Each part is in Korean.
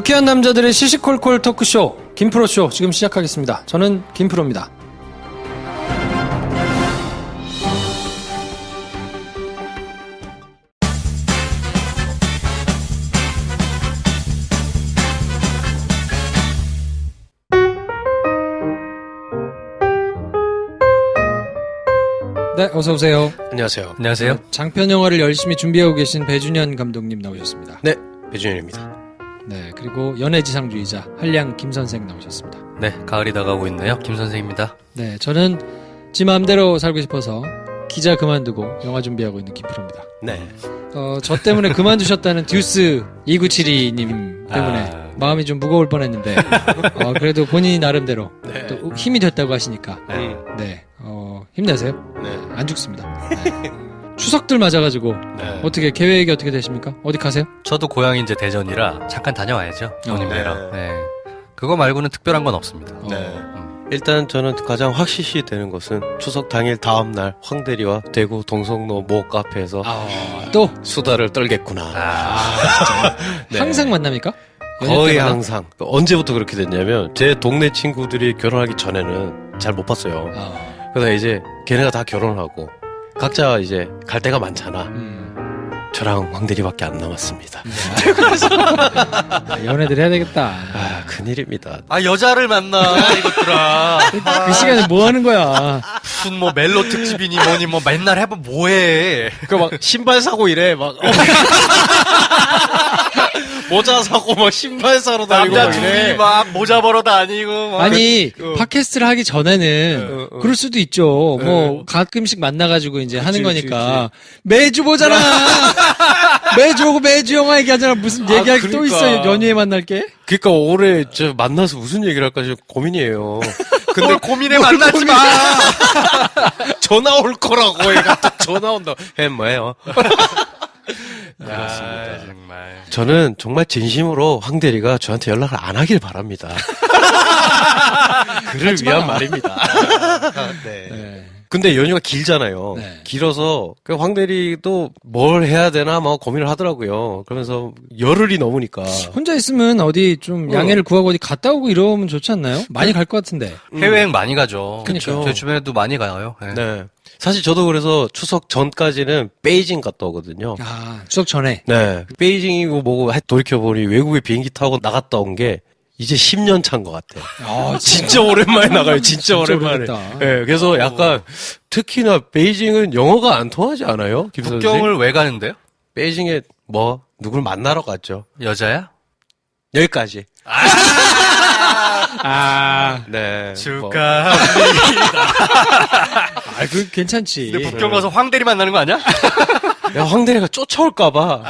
유쾌한 남자들의 시시콜콜 토크쇼 김프로쇼 지금 시작하겠습니다. 저는 김프로입니다. 네, 어서 오세요. 안녕하세요. 안녕하세요. 장편 영화를 열심히 준비하고 계신 배준현 감독님 나오셨습니다. 네, 배준현입니다. 네, 그리고 연애지상주의자 한량 김 선생 나오셨습니다. 네, 가을이 다가오고 있네요. 김 선생입니다. 네, 저는 지 마음대로 살고 싶어서 기자 그만두고 영화 준비하고 있는 김프로입니다. 네. 저 때문에 그만두셨다는 듀스 2972님 때문에 마음이 좀 무거울 뻔했는데 그래도 본인이 나름대로 네. 또 힘이 됐다고 하시니까 네, 힘내세요. 네. 안 죽습니다. 네. 추석들 맞아가지고 네. 어떻게 계획이 어떻게 되십니까? 어디 가세요? 저도 고향이 이제 대전이라 잠깐 다녀와야죠. 부모님들이랑. 네. 그거 말고는 특별한 건 없습니다. 네. 일단 저는 가장 확실시 되는 것은 추석 당일 다음날 황대리와 대구 동성로 모 카페에서 또 수다를 떨겠구나. 진짜 네. 항상 만납니까? 연애 거의 때마다? 항상. 언제부터 그렇게 됐냐면 제 동네 친구들이 결혼하기 전에는 잘 못 봤어요. 그러다 이제 걔네가 다 결혼하고 각자 이제 갈 데가 많잖아. 저랑 황대리밖에 안 남았습니다. 연애들 해야 되겠다. 큰일입니다. 여자를 만나, 이것들아. 그 시간에 뭐 하는 거야? 무슨 뭐 멜로 특집이니 뭐니 뭐 맨날 해봐 뭐해. 그 막 신발 사고 이래 막 모자 사고 막 신발 사러 다니고 남자 막 이래. 둘이 막 모자 벌어 다니고 막. 아니 팟캐스트를 하기 전에는 그럴 수도 있죠. 뭐 가끔씩 만나가지고 이제 하는 거니까 매주 보잖아. 매주 오고 매주 영화 얘기하잖아. 무슨 얘기할 게 또 그러니까. 있어요. 연휴에 만날 게? 그러니까 올해 저 만나서 무슨 얘기를 할까 지금 고민이에요. 근데 고민에 만나지 마. 전화 올 거라고 얘가 또 전화 온다. 뭐예요? 그렇습니다. 정말. 저는 정말 진심으로 황대리가 저한테 연락을 안 하길 바랍니다. 그를 위한 말입니다. 네. 네. 근데 연휴가 길잖아요. 네. 길어서 그 황대리도 뭘 해야 되나 막 고민을 하더라고요. 그러면서 열흘이 넘으니까 혼자 있으면 어디 좀 양해를 구하고 어디 갔다 오고 이러면 좋지 않나요? 많이 갈 것 같은데. 해외여행 많이 가죠. 그러니까요. 제 주변에도 많이 가요. 네. 네. 사실 저도 그래서 추석 전까지는 베이징 갔다 오거든요. 추석 전에. 네. 베이징이고 뭐고 돌이켜보니 외국에 비행기 타고 나갔다 온 게 이제 10년 차인 것 같아요. 진짜 오랜만에 나가요. 진짜 오랜만에. 오래됐다. 네, 그래서 약간 특히나 베이징은 영어가 안 통하지 않아요? 김 선생? 국경을 왜 가는데요? 베이징에 뭐 누굴 만나러 갔죠. 여자야? 여기까지. 아, 네. 축하. 그 괜찮지. 근데 국경 가서 황대리 만나는 거 아니야? 야, 황대리가 쫓아올까봐.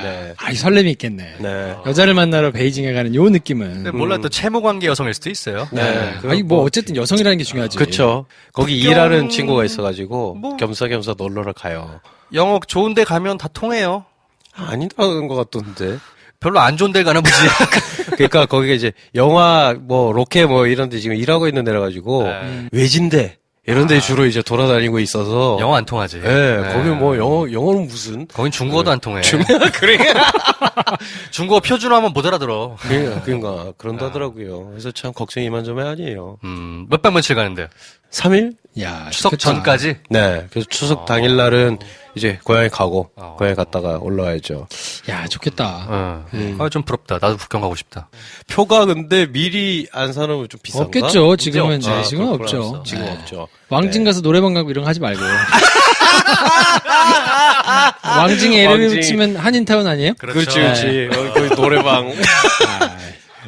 네. 설렘이 있겠네. 네. 여자를 만나러 베이징에 가는 요 느낌은. 근데 몰라 또 채무 관계 여성일 수도 있어요. 네. 아니, 뭐, 어쨌든 여성이라는 게 중요하지. 그쵸. 거기 일하는 친구가 있어가지고, 뭐. 겸사겸사 놀러를 가요. 영어 좋은데 가면 다 통해요. 아니라는 것 같던데. 별로 안 좋은 데 가나 보지. 그러니까 거기가 이제 영화, 뭐, 로케 뭐 이런 데 지금 일하고 있는 데라가지고, 외진데, 이런 데 주로 이제 돌아다니고 있어서. 영어 안 통하지. 네. 거기 뭐 영어는 무슨. 거긴 중국어도 안 통해. 그래. 중국어 표준화하면 못 알아들어. 그러니까, 그런다더라고요. 그래서 참 걱정이 이만저만 아니에요. 몇 박 며칠 가는데요? 3일? 야, 추석 좋겠다. 전까지? 네. 그래서 추석 당일날은 이제 고향에 가고, 고향에 갔다가 올라와야죠. 야, 좋겠다. 좀 부럽다. 나도 북경 가고 싶다. 표가 근데 미리 안 사놓으면 좀 비싼가? 없겠죠. 지금은, 없죠. 네, 지금은 그렇구나. 없죠. 지금 네. 없죠. 왕진 가서 노래방 가고 이런 거 하지 말고. 왕징에 이름을 왕징. 붙이면 한인타운 아니에요? 그렇지. 거기 노래방.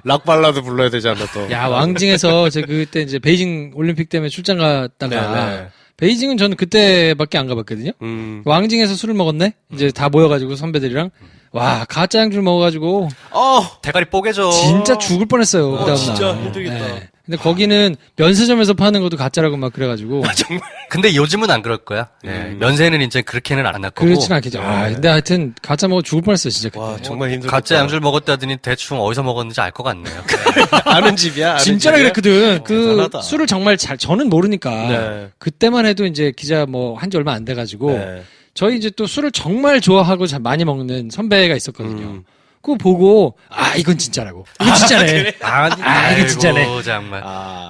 락 발라드 불러야 되잖아, 또. 야, 왕징에서 저 그때 이제 베이징 올림픽 때문에 출장 갔다가 네. 베이징은 저는 그때밖에 안 가봤거든요. 왕징에서 술을 먹었네? 이제 다 모여가지고 선배들이랑. 와, 가짜 양주 먹어가지고 대가리 뽀개져. 진짜 죽을 뻔했어요. 그 다음날. 진짜 힘들겠다. 근데 거기는 면세점에서 파는 것도 가짜라고 막 그래가지고. 근데 요즘은 안 그럴 거야. 면세는 이제 그렇게는 안 할 거고. 그렇진 않겠죠. 근데 하여튼 가짜 먹어 죽을 뻔했어요, 진짜. 그때. 와, 정말 힘들겠다. 가짜 양주를 먹었다더니 대충 어디서 먹었는지 알 것 같네요. 아는 집이야. 아는 진짜로 집이야? 그랬거든. 그 대단하다. 술을 정말 저는 모르니까 네. 그때만 해도 이제 기자 뭐 한 지 얼마 안 돼가지고 네. 저희 이제 또 술을 정말 좋아하고 많이 먹는 선배가 있었거든요. 그거 보고 이건 진짜라고. 이건 진짜네. 이건 진짜네. 정말.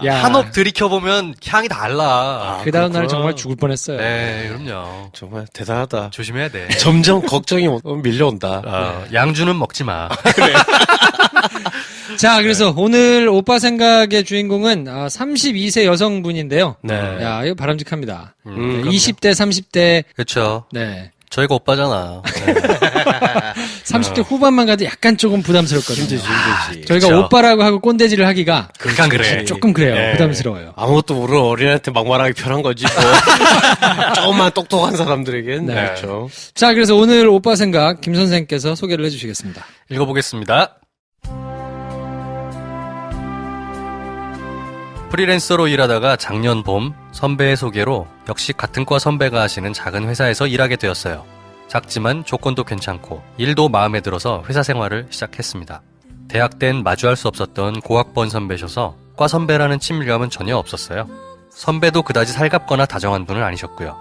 야. 한옥 들이켜보면 향이 달라. 그 다음 날 정말 죽을 뻔했어요. 네, 그럼요. 정말 대단하다. 조심해야 돼. 점점 걱정이 밀려온다. 양주는 먹지 마. 그래. 자, 그래서 오늘 오빠 생각의 주인공은 32세 여성분인데요. 네. 야, 이거 바람직합니다. 네, 그럼요. 20대, 30대. 그렇죠. 네. 저희가 오빠잖아. 30대 후반만 가도 약간 조금 부담스럽거든요. 힘들지. 저희가 그쵸. 오빠라고 하고 꼰대질을 하기가 그러니까 그래. 조금 그래요. 네. 부담스러워요. 아무것도 모르는 어린애한테 막 말하기 편한 거지. 뭐. 조금만 똑똑한 사람들에겐. 네. 그렇죠. 자, 그래서 오늘 오빠 생각 김 선생께서 소개를 해주시겠습니다. 읽어보겠습니다. 프리랜서로 일하다가 작년 봄 선배의 소개로 역시 같은 과 선배가 하시는 작은 회사에서 일하게 되었어요. 작지만 조건도 괜찮고 일도 마음에 들어서 회사 생활을 시작했습니다. 대학 땐 마주할 수 없었던 고학번 선배셔서 과 선배라는 친밀감은 전혀 없었어요. 선배도 그다지 살갑거나 다정한 분은 아니셨고요.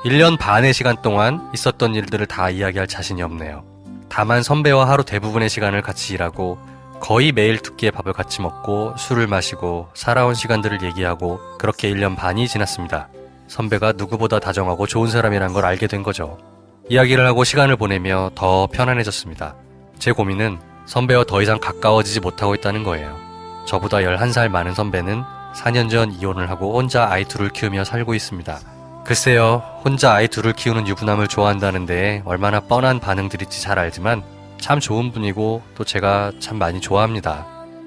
1년 반의 시간 동안 있었던 일들을 다 이야기할 자신이 없네요. 다만 선배와 하루 대부분의 시간을 같이 일하고 거의 매일 두 끼의 밥을 같이 먹고 술을 마시고 살아온 시간들을 얘기하고 그렇게 1년 반이 지났습니다. 선배가 누구보다 다정하고 좋은 사람이란 걸 알게 된 거죠. 이야기를 하고 시간을 보내며 더 편안해졌습니다. 제 고민은 선배와 더 이상 가까워지지 못하고 있다는 거예요. 저보다 11살 많은 선배는 4년 전 이혼을 하고 혼자 아이 둘을 키우며 살고 있습니다. 글쎄요, 혼자 아이 둘을 키우는 유부남을 좋아한다는데 얼마나 뻔한 반응들일지 잘 알지만 참 좋은 분이고 또 제가 참 많이 좋아합니다.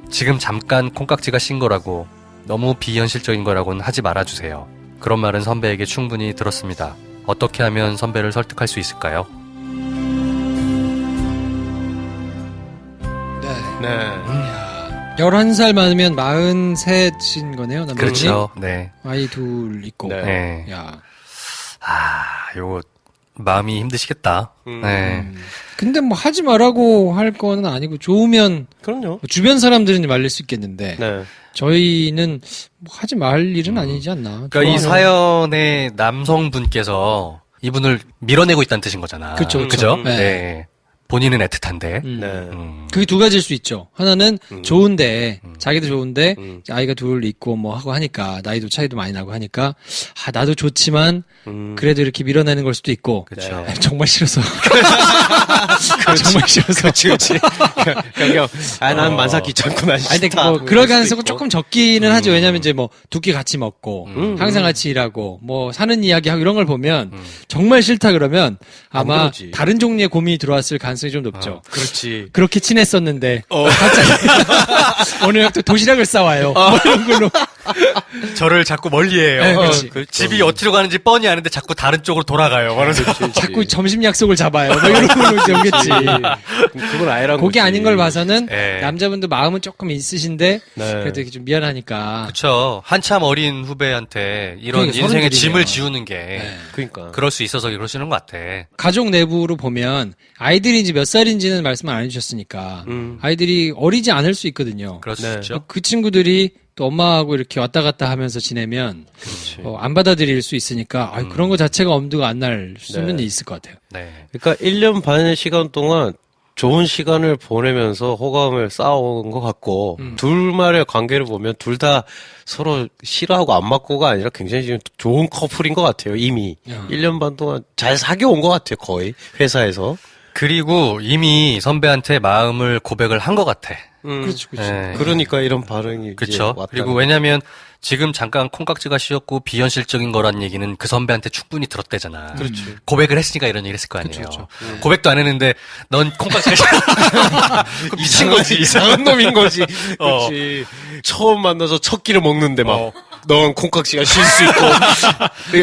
지금 잠깐 콩깍지가 신 거라고 너무 비현실적인 거라고는 하지 말아주세요. 그런 말은 선배에게 충분히 들었습니다. 어떻게 하면 선배를 설득할 수 있을까요? 네. 네. 11살 많으면 43인 거네요, 남편이. 그렇죠. 네. 아이 둘 있고. 네. 네. 야. 요거 마음이 힘드시겠다. 네. 근데 뭐 하지 말라고 할 거는 아니고 좋으면 그럼요. 주변 사람들은 말릴 수 있겠는데 네. 저희는 뭐 하지 말 일은 아니지 않나. 그러니까 이 좋아요. 사연의 남성분께서 이분을 밀어내고 있다는 뜻인 거잖아. 그쵸, 그쵸. 그죠? 네. 네. 본인은 애틋한데. 네. 그게 두 가지일 수 있죠. 하나는 좋은데 자기도 좋은데 아이가 둘 있고 뭐 하고 하니까 나이도 차이도 많이 나고 하니까 나도 좋지만 그래도 이렇게 밀어내는 걸 수도 있고 그쵸. 정말 싫어서 정말 싫어서 그렇지. 그러니까 난 만사 귀찮고 난 아니, 근데 싫다. 뭐, 그럴 가능성은 조금 적기는 하죠. 왜냐면 이제 뭐, 두 끼 같이 먹고, 항상 같이 일하고, 뭐, 사는 이야기 하고 이런 걸 보면, 정말 싫다 그러면, 아마, 그러지. 다른 종류의 고민이 들어왔을 가능성이 좀 높죠. 그렇지. 그렇게 친했었는데, 갑자기, 오늘 또 도시락을 싸와요. 뭐 이런 걸로. 저를 자꾸 멀리해요. 네, 그렇지. 집이 어디로 가는지 뻔히 아는데 자꾸 다른 쪽으로 돌아가요. 그래서 자꾸 점심 약속을 잡아요. 뭐 이런 걸로 이제 오겠지. 그건 아이란 그게 거지. 아닌 걸 봐서는, 네. 남자분도 마음은 조금 있으신데, 네. 그래도 이렇게 좀 미안하니까. 그쵸. 한참 어린 후배한테 이런 그러니까 인생의 30이네요. 짐을 지우는 게 네. 그러니까. 그럴 수 있어서 그러시는 것 같아. 가족 내부로 보면 아이들이 이제 몇 살인지는 말씀 안 해주셨으니까 아이들이 어리지 않을 수 있거든요. 그럴 수 네. 있죠. 그 친구들이 또 엄마하고 이렇게 왔다 갔다 하면서 지내면 안 받아들일 수 있으니까 그런 거 자체가 엄두가 안 날 수는 네. 있을 것 같아요. 네. 그러니까 1년 반의 시간 동안 좋은 시간을 보내면서 호감을 쌓아온 것 같고 둘만의 관계를 보면 둘 다 서로 싫어하고 안 맞고가 아니라 굉장히 지금 좋은 커플인 것 같아요. 이미 1년 반 동안 잘 사귀어온 것 같아요. 거의 회사에서. 그리고 이미 선배한테 마음을 고백을 한 것 같아. 그렇죠, 그렇죠. 네. 그러니까 이런 반응이 그렇죠. 이제 왔다. 그리고 왜냐면 지금 잠깐 콩깍지가 씌었고 비현실적인 거란 얘기는 그 선배한테 충분히 들었대잖아. 그렇지. 고백을 했으니까 이런 얘기를 했을 거 아니에요. 그쵸. 고백도 안 했는데 넌 콩깍지가 씌 미친 거지. 이상한 놈인 거지. 그렇지. 처음 만나서 첫 끼를 먹는데 막. 넌 콩깍지가 쉴 수 있고.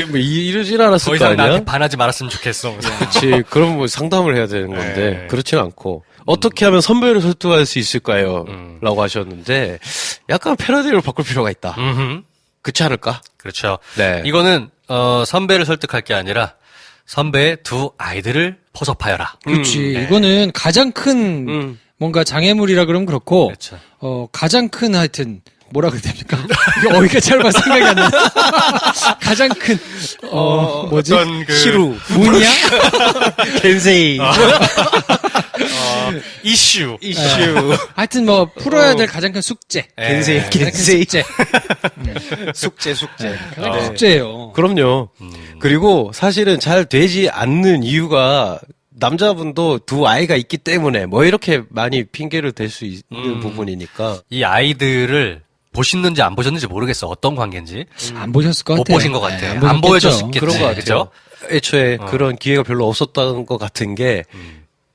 뭐 이러진 않았을 더 거 이상 아니야? 나한테 반하지 말았으면 좋겠어. 그렇지. 그럼 뭐 상담을 해야 되는 건데 네. 그렇진 않고 어떻게 하면 선배를 설득할 수 있을까요? 라고 하셨는데 약간 패러디를 바꿀 필요가 있다. 그렇지 않을까? 그렇죠. 네. 이거는 선배를 설득할 게 아니라 선배의 두 아이들을 포섭하여라. 그렇지. 이거는 가장 큰 뭔가 장애물이라 그러면 그렇고 그렇죠. 가장 큰 하여튼 뭐라 그래야 됩니까? 이게 어휘가 짧아서 생각이 안 나. 가장 큰 뭐지? 어떤 그 시루. 문이야? 겐세이. 이슈. 하여튼 뭐 풀어야 될 가장 큰 숙제. 겐세이, 가장 큰 겐세이. 숙제. 숙제. 가장 큰 숙제예요. 그럼요. 그리고 사실은 잘 되지 않는 이유가 남자분도 두 아이가 있기 때문에 뭐 이렇게 많이 핑계를 댈 수 있는 부분이니까. 이 아이들을 보셨는지 안 보셨는지 모르겠어. 어떤 관계인지. 안 보셨을 것 못 같아요. 보신 것 같아요. 네, 안 보여줬겠지. 그런 것 같아요. 그죠? 애초에 그런 기회가 별로 없었던 것 같은 게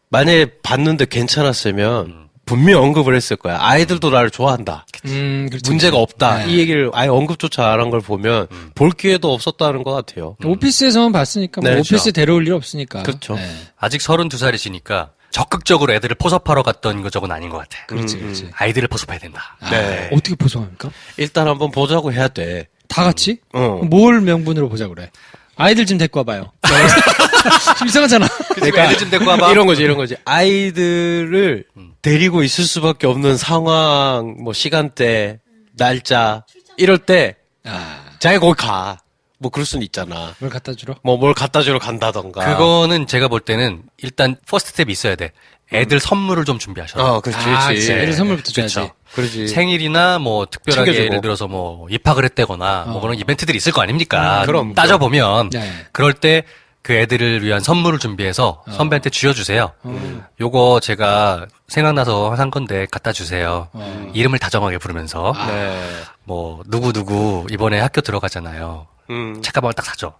만약에 봤는데 괜찮았으면 분명 언급을 했을 거야. 아이들도 나를 좋아한다. 그렇죠. 문제가 없다. 네. 이 얘기를 아예 언급조차 안 한 걸 보면 볼 기회도 없었다는 것 같아요. 오피스에서만 봤으니까 뭐 네, 오피스에 그렇죠. 데려올 일 없으니까. 그렇죠. 네. 아직 32살이시니까 적극적으로 애들을 포섭하러 갔던 적은 아닌 것 같아. 그렇지, 그렇지. 아이들을 포섭해야 된다. 네. 어떻게 포섭합니까? 일단 한번 보자고 해야 돼. 다 같이? 어. 뭘 명분으로 보자 그래? 아이들 좀 데리고 와봐요. 좀 이상하잖아. 그러니까 애들 좀 데리고 와봐. 이런 거지. 아이들을 데리고 있을 수밖에 없는 상황, 뭐 시간대, 날짜 이럴 때 자기 거기 가. 뭐 그럴 수는 있잖아. 뭘 갖다 주러? 뭐 뭘 갖다 주러 간다던가. 그거는 제가 볼 때는 일단 퍼스트 스텝이 있어야 돼. 애들 선물을 좀 준비하셔. 그렇지. 그치. 애들 선물부터 줘야지. 그렇죠. 그렇지. 생일이나 뭐 특별하게 챙겨주고. 예를 들어서 뭐 입학을 했다거나 뭐 그런 이벤트들이 있을 거 아닙니까? 그럼. 따져보면 네. 그럴 때 그 애들을 위한 선물을 준비해서 선배한테 쥐어주세요. 요거 제가 생각나서 산 건데 갖다 주세요. 이름을 다정하게 부르면서 네. 뭐 누구누구 이번에 학교 들어가잖아요. 책가방을 딱 사줘.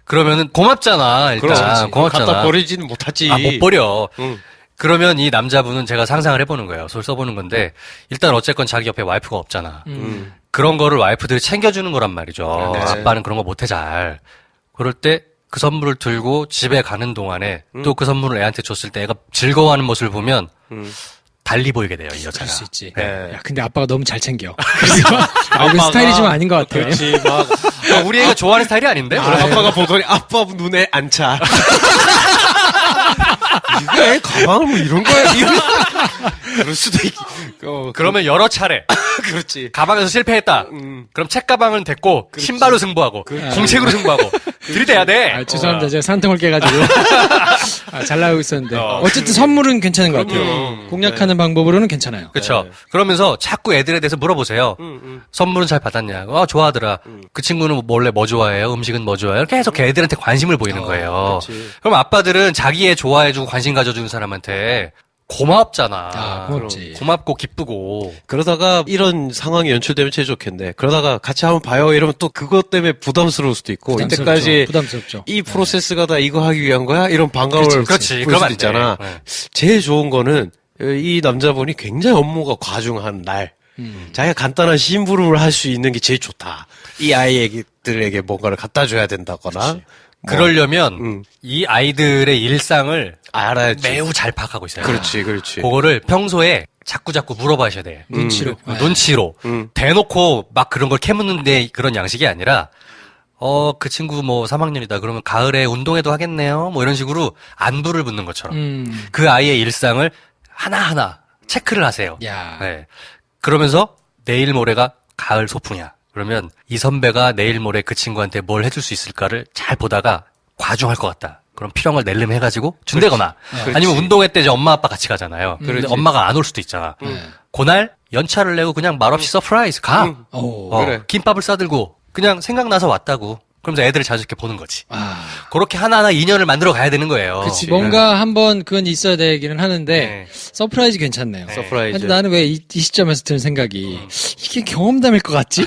그러면은 고맙잖아. 일단 그럼 고맙잖아. 갖다 버리지는 못하지. 못 버려. 응. 그러면 이 남자분은 제가 상상을 해보는 거예요. 소설 써보는 건데 일단 어쨌건 자기 옆에 와이프가 없잖아. 그런 거를 와이프들이 챙겨주는 거란 말이죠. 네. 아빠는 그런 거 못해 잘. 그럴 때 그 선물을 들고 집에 가는 동안에 또 그 선물을 애한테 줬을 때 애가 즐거워하는 모습을 보면 달리 보이게 돼요, 이 여자가. 그럴 수 있지. 네. 야, 근데 아빠가 너무 잘 챙겨. 그래서 스타일이 좀 아닌 것 같아. 그렇지. 막 우리 애가 좋아하는 스타일이 아닌데? 아빠가 보더니 아빠 눈에 안 차. 이게 가방을 뭐 이런 거야? 그럴 수도 있. 그러면 여러 차례 그렇지. 가방에서 실패했다. 그럼 책 가방은 됐고 신발로 승부하고 공책으로 승부하고 들이대야 돼. 죄송합니다. 제가 산통을 깨가지고. 잘 나가고 있었는데. 어쨌든 선물은 괜찮은 것 같아요. 공략하는 방법으로는 괜찮아요. 그렇죠. 그러면서 자꾸 애들에 대해서 물어보세요. 선물은 잘 받았냐? 좋아하더라. 그 친구는 몰래 뭐 좋아해요? 음식은 뭐 좋아해요? 계속 애들한테 관심을 보이는 거예요. 그렇지. 그럼 아빠들은 자기 애 좋아해주고 관심 가져주는 사람한테 고맙잖아. 고맙지. 고맙고 기쁘고. 그러다가 이런 상황이 연출되면 제일 좋겠네. 그러다가 같이 한번 봐요 이러면 또 그것 때문에 부담스러울 수도 있고 이때까지 부담스럽죠. 이 프로세스가 다 이거 하기 위한 거야? 이런 반가움을 그렇지. 보일 그러면 수도 안 돼. 있잖아. 네. 제일 좋은 거는 이 남자분이 굉장히 업무가 과중한 날 자기가 간단한 심부름을 할 수 있는 게 제일 좋다. 이 아이들에게 뭔가를 갖다 줘야 된다거나 뭐, 그러려면 이 아이들의 일상을 알아야지. 매우 잘 파악하고 있어요. 그렇지. 그거를 평소에 자꾸자꾸 물어봐셔야 돼. 눈치로. 눈치로. 대놓고 막 그런 걸 캐묻는데 그런 양식이 아니라, 그 친구 뭐 3학년이다. 그러면 가을에 운동회도 하겠네요. 뭐 이런 식으로 안부를 묻는 것처럼. 그 아이의 일상을 하나하나 체크를 하세요. 야. 네. 그러면서 내일 모레가 가을 소풍이야. 그러면 이 선배가 내일 모레 그 친구한테 뭘 해줄 수 있을까를 잘 보다가 과중할 것 같다. 그럼 필요한 걸 낼름 해가지고 준대거나 아니면 운동회 때 이제 엄마 아빠 같이 가잖아요. 근데 엄마가 안 올 수도 있잖아. 그날 연차를 내고 그냥 말없이 서프라이즈 가. 그래. 김밥을 싸들고 그냥 생각나서 왔다고. 그러면서 애들을 자주게 보는 거지. 아. 그렇게 하나하나 인연을 만들어 가야 되는 거예요. 그치. 뭔가 한번 그건 있어야 되기는 하는데, 네. 서프라이즈 괜찮네요. 서프라이즈. 근데 나는 왜 이 시점에서 드는 생각이, 이게 경험담일 것 같지?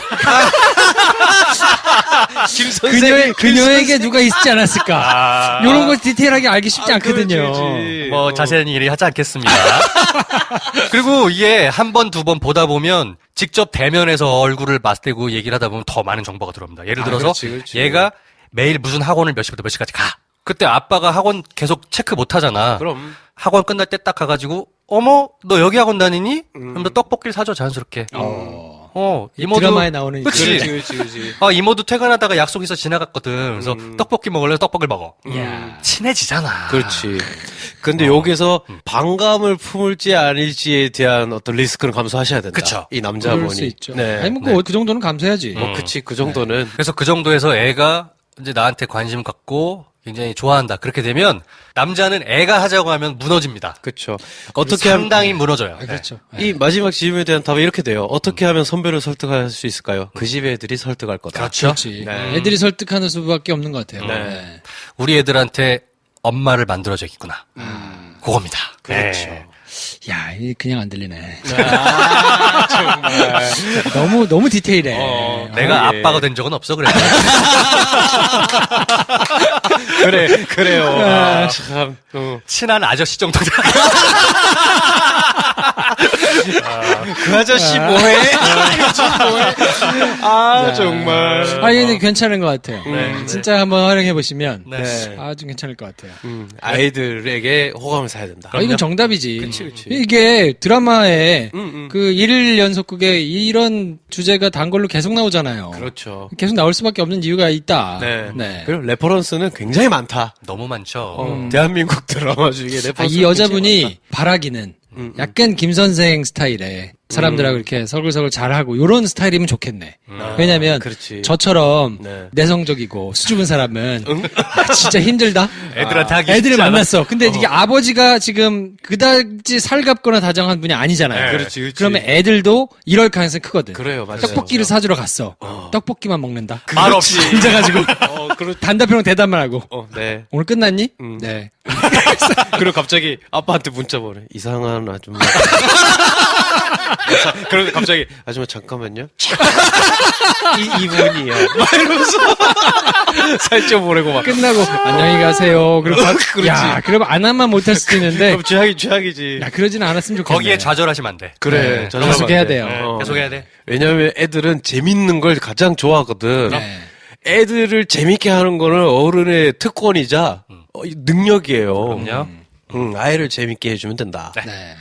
그녀에게 누가 있지 않았을까? 요런 거 디테일하게 알기 쉽지 않거든요. 뭐 자세한 얘기 하지 않겠습니다. 그리고 이게 한 번, 두 번 보다 보면 직접 대면해서 얼굴을 맞대고 얘기를 하다 보면 더 많은 정보가 들어옵니다. 예를 들어서 그렇지. 얘가 매일 무슨 학원을 몇 시부터 몇 시까지 가. 그때 아빠가 학원 계속 체크 못 하잖아. 그럼. 학원 끝날 때 딱 가가지고 어머 너 여기 학원 다니니? 그럼 너 떡볶이를 사줘 자연스럽게. 이모도 드라마에 나오는 그치. 그렇지. 이모도 퇴근하다가 약속 있어 지나갔거든. 그래서 떡볶이 먹을래? 떡볶이를 먹어. 야. 친해지잖아. 그렇지. 근데 여기서 반감을 품을지 아닐지에 대한 어떤 리스크는 감수하셔야 된다. 그쵸. 이 남자분이. 그럴 수 있죠. 네. 아니, 뭐, 그 정도는 감수해야지. 그치. 그 정도는. 그래서 그 정도에서 애가 이제 나한테 관심 갖고 굉장히 좋아한다. 그렇게 되면 남자는 애가 하자고 하면 무너집니다. 그렇죠. 어떻게 하면 상당히 무너져요. 그렇죠. 이 마지막 질문에 대한 답은 이렇게 돼요. 어떻게 하면 선배를 설득할 수 있을까요? 그 집 애들이 설득할 거다. 그렇죠. 그렇지. 네. 애들이 설득하는 수밖에 없는 것 같아요. 네. 우리 애들한테 엄마를 만들어줘야겠구나. 그겁니다. 그렇죠. 네. 야, 이 그냥 안 들리네. 아, 정말. 너무 디테일해. 내가 예. 아빠가 된 적은 없어 그래. 그래요. 아, 참. 친한 아저씨 정도. 그 아저씨 뭐해? 아, 정말. 아, 근데 괜찮은 것 같아요. 네. 진짜 한번 활용해 보시면 네. 아주 괜찮을 것 같아요. 아이들에게 호감을 사야 된다. 아, 이건 정답이지. 그치. 이게 드라마에 음. 그 일일 연속극에 이런 주제가 단골로 계속 나오잖아요. 그렇죠. 계속 나올 수밖에 없는 이유가 있다. 네. 그리고 레퍼런스는 굉장히 많다. 너무 많죠. 대한민국 드라마 중에 레퍼런스. 아, 이 여자분이 바라기는 약간 김 선생 스타일의 사람들하고 이렇게 설글설글 잘하고 요런 스타일이면 좋겠네. 왜냐면 그렇지. 저처럼 네. 내성적이고 수줍은 사람은 아, 진짜 힘들다. 애들한테 하기 애들을 쉽지 않아. 만났어. 근데 이게 아버지가 지금 그다지 살갑거나 다정한 분이 아니잖아요. 네. 그렇지. 그러면 애들도 이럴 가능성이 크거든. 그래요, 맞아요. 떡볶이를 사주러 갔어. 떡볶이만 먹는다. 말 없이. 앉아가지고 그렇죠. 단답형 대답만 하고 네. 오늘 끝났니? 네. 그리고 갑자기 아빠한테 문자 보내. 이상한 아줌마. 그리고 갑자기 아줌마 잠깐만요. 이분이요. 막 이러면서 살짝 보내고 막. 끝나고 안녕히 가세요. 그리고 그렇지. 야, 그러면 안 하면 못할 수도 있는데 그럼 죄악이지. 야, 그러지는 않았으면 좋겠네. 거기에 좌절하시면 안 돼. 그래. 네. 저도 계속 해야 하면 안 돼. 돼요. 계속 해야 돼. 왜냐면 애들은 재밌는 걸 가장 좋아하거든. 네. 애들을 재밌게 하는 거는 어른의 특권이자 능력이에요. 그럼요. 아이를 재밌게 해주면 된다. 네.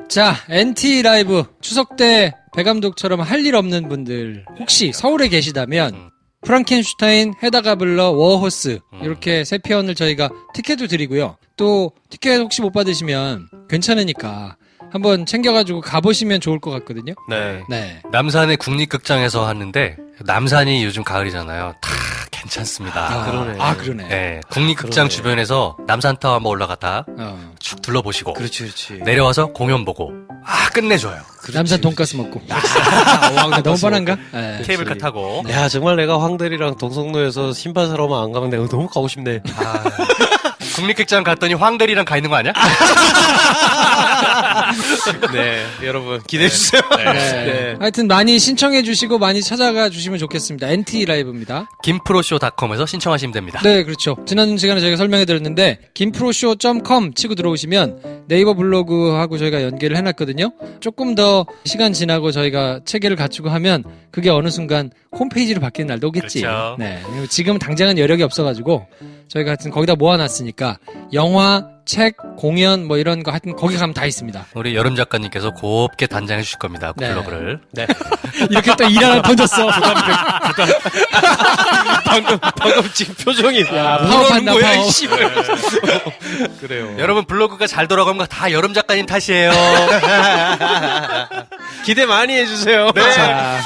자, NT 라이브 추석 때 배 감독처럼 할 일 없는 분들 혹시 서울에 계시다면 프랑켄슈타인, 헤다가블러, 워호스 이렇게 세 편을 저희가 티켓도 드리고요. 또 티켓 혹시 못 받으시면 괜찮으니까 한번 챙겨가지고 가보시면 좋을 것 같거든요. 네. 네. 남산의 국립극장에서 하는데 남산이 요즘 가을이잖아요. 다 괜찮습니다. 그러네. 아, 그러네. 네, 국립극장 그러네. 주변에서 남산타워 한번 올라갔다 쭉 둘러보시고 그렇지. 내려와서 공연 보고 끝내줘요. 남산 돈가스 먹고. 너무 뻔한가? 네. 케이블카 타고. 야, 정말 내가 황대리랑 동성로에서 신발 사러만 안 가면 내가 너무 가고 싶네. 국립극장 갔더니 황대리랑 가 있는 거 아니야? 네, 여러분 기대해주세요. 네. 하여튼 많이 신청해 주시고 많이 찾아가 주시면 좋겠습니다. NT 라이브입니다. 김프로쇼.com에서 신청하시면 됩니다. 네, 그렇죠. 지난 시간에 저희가 설명해 드렸는데 김프로쇼.com 치고 들어오시면 네이버 블로그하고 저희가 연계를 해놨거든요. 조금 더 시간 지나고 저희가 체계를 갖추고 하면 그게 어느 순간 홈페이지로 바뀌는 날도 오겠지. 그렇죠. 네, 지금 당장은 여력이 없어가지고 저희가 하여튼 거기다 모아놨으니까 영화, 책, 공연 뭐 이런 거 하여튼 거기 가면 다 있습니다. 우리 여름 작가님께서 곱게 단장해 주실 겁니다. 네. 블로그를. 네. 이렇게 또 일 하나 던졌어. 방금 지금 표정이 파업한다, 뭐야, 파업. 이 씨발. 그래요. 여러분 블로그가 잘 돌아가면 다 여름 작가님 탓이에요. 기대 많이 해주세요. 네. 자,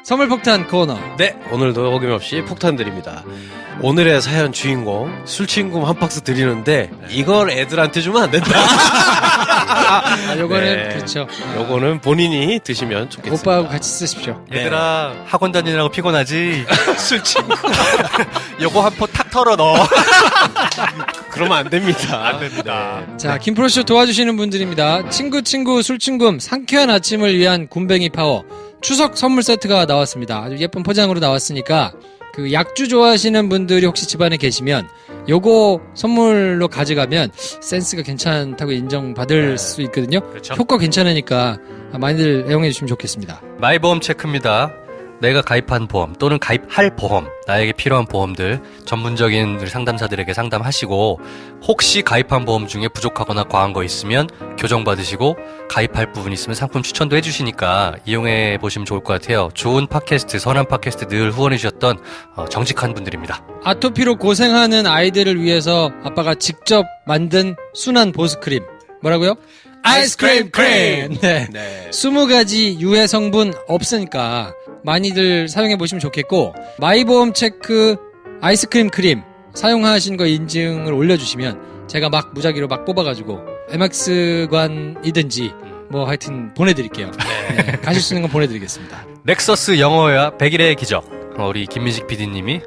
선물 폭탄 코너. 네, 오늘도 어김없이 폭탄 드립니다. 오늘의 사연 주인공 술친구 한 박스 드리는데 이걸 애들한테 주면 안 된다. 요거는 네. 그렇죠. 요거는 본인이 드시면 좋겠습니다. 오빠하고 같이 쓰십시오. 네. 얘들아 학원 다니느라고 피곤하지? 술친구. 요거 한 포 탁 털어 넣어. 그러면 안 됩니다. 안 됩니다. 자, 김프로쇼 도와주시는 분들입니다. 친구 상쾌한 아침을 위한 굼벵이 파워 추석 선물 세트가 나왔습니다. 아주 예쁜 포장으로 나왔으니까 그 약주 좋아하시는 분들이 혹시 집안에 계시면 요거 선물로 가져가면 센스가 괜찮다고 인정받을 수 있거든요. 그렇죠. 효과 괜찮으니까 많이들 애용해 주시면 좋겠습니다. 마이보험 체크입니다. 내가 가입한 보험 또는 가입할 보험, 나에게 필요한 보험들 전문적인 우리 상담사들에게 상담하시고 혹시 가입한 보험 중에 부족하거나 과한 거 있으면 교정받으시고 가입할 부분 있으면 상품 추천도 해주시니까 이용해 보시면 좋을 것 같아요. 좋은 팟캐스트, 선한 팟캐스트 늘 후원해 주셨던 정직한 분들입니다. 아토피로 고생하는 아이들을 위해서 아빠가 직접 만든 순한 보습크림. 뭐라고요? 아이스크림 크림! 네. 네. 20가지 유해 성분 없으니까 많이들 사용해 보시면 좋겠고 마이보험 체크 아이스크림 크림 사용하신 거 인증을 올려주시면 제가 막 무작위로 막 뽑아가지고 MX관이든지 뭐 하여튼 보내드릴게요. 네, 가실 수 있는 건 보내드리겠습니다. 넥서스 영어회화 100일의 기적. 우리 김민식 PD님이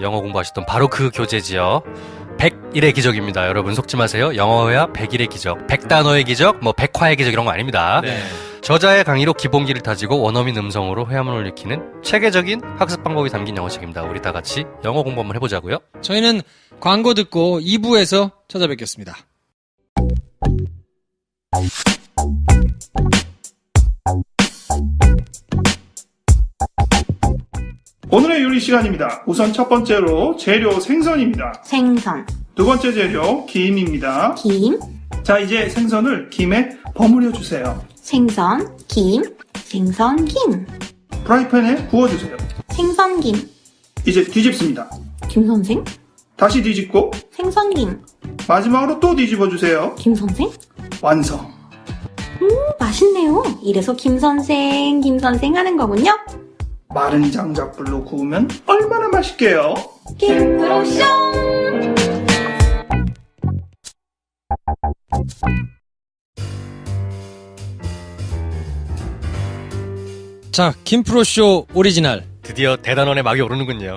영어 공부하셨던 바로 그 교재지요. 100일의 기적입니다. 여러분 속지 마세요. 영어회화 100일의 기적. 100단어의 기적, 뭐 100화의 기적 이런 거 아닙니다. 네. 저자의 강의로 기본기를 다지고 원어민 음성으로 회화문을 익히는 체계적인 학습 방법이 담긴 영어책입니다. 우리 다 같이 영어 공부 한번 해보자고요. 저희는 광고 듣고 2부에서 찾아뵙겠습니다. 오늘의 요리 시간입니다. 우선 첫 번째로 재료 생선입니다. 생선, 두 번째 재료 김입니다. 김, 자, 이제 생선을 김에 버무려 주세요. 생선, 김, 생선, 김, 프라이팬에 구워주세요. 생선, 김, 이제 뒤집습니다. 김 선생, 다시 뒤집고 생선, 김, 마지막으로 또 뒤집어 주세요. 김 선생? 완성. 맛있네요. 이래서 김 선생 하는 거군요. 마른 장작불로 구우면 얼마나 맛있게요. 김프로쇼! 자, 김프로쇼 오리지널. 드디어 대단원의 막이 오르는군요.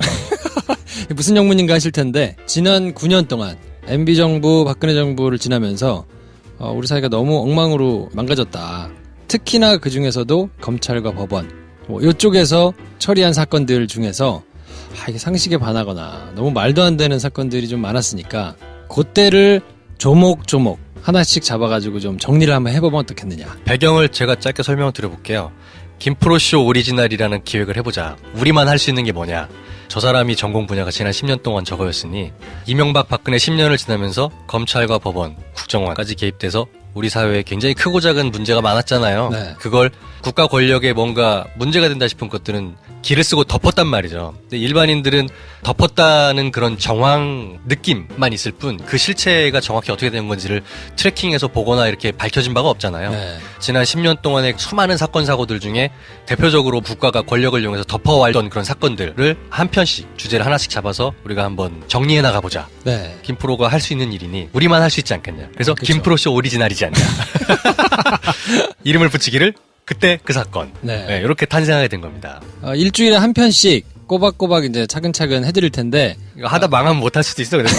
무슨 영문인가 하실 텐데 지난 9년 동안 MB정부, 박근혜 정부를 지나면서 우리 사회가 너무 엉망으로 망가졌다. 특히나 그중에서도 검찰과 법원 이쪽에서 처리한 사건들 중에서 이게 상식에 반하거나 너무 말도 안 되는 사건들이 좀 많았으니까 그때를 조목조목 하나씩 잡아가지고 좀 정리를 한번 해보면 어떻겠느냐. 배경을 제가 짧게 설명을 드려볼게요. 김프로쇼 오리지널이라는 기획을 해보자. 우리만 할 수 있는 게 뭐냐. 저 사람이 전공 분야가 지난 10년 동안 저거였으니 이명박 박근혜 10년을 지나면서 검찰과 법원, 국정원까지 개입돼서 우리 사회에 굉장히 크고 작은 문제가 많았잖아요. 네. 그걸 국가 권력에 뭔가 문제가 된다 싶은 것들은 길을 쓰고 덮었단 말이죠. 근데 일반인들은 덮었다는 그런 정황 느낌만 있을 뿐 그 실체가 정확히 어떻게 된 건지를 트래킹해서 보거나 이렇게 밝혀진 바가 없잖아요. 네. 지난 10년 동안의 수많은 사건 사고들 중에 대표적으로 국가가 권력을 이용해서 덮어왔던 그런 사건들을 한 편씩 주제를 하나씩 잡아서 우리가 한번 정리해 나가보자. 네. 김프로가 할 수 있는 일이니 우리만 할 수 있지 않겠냐. 그래서 그쵸. 김프로쇼 오리지널이지 않냐. 이름을 붙이기를 그때 그 사건. 네. 이렇게 탄생하게 된 겁니다. 일주일에 한 편씩 꼬박꼬박 이제 차근차근 해드릴 텐데 이거 하다 망하면 못할 수도 있어. 그래서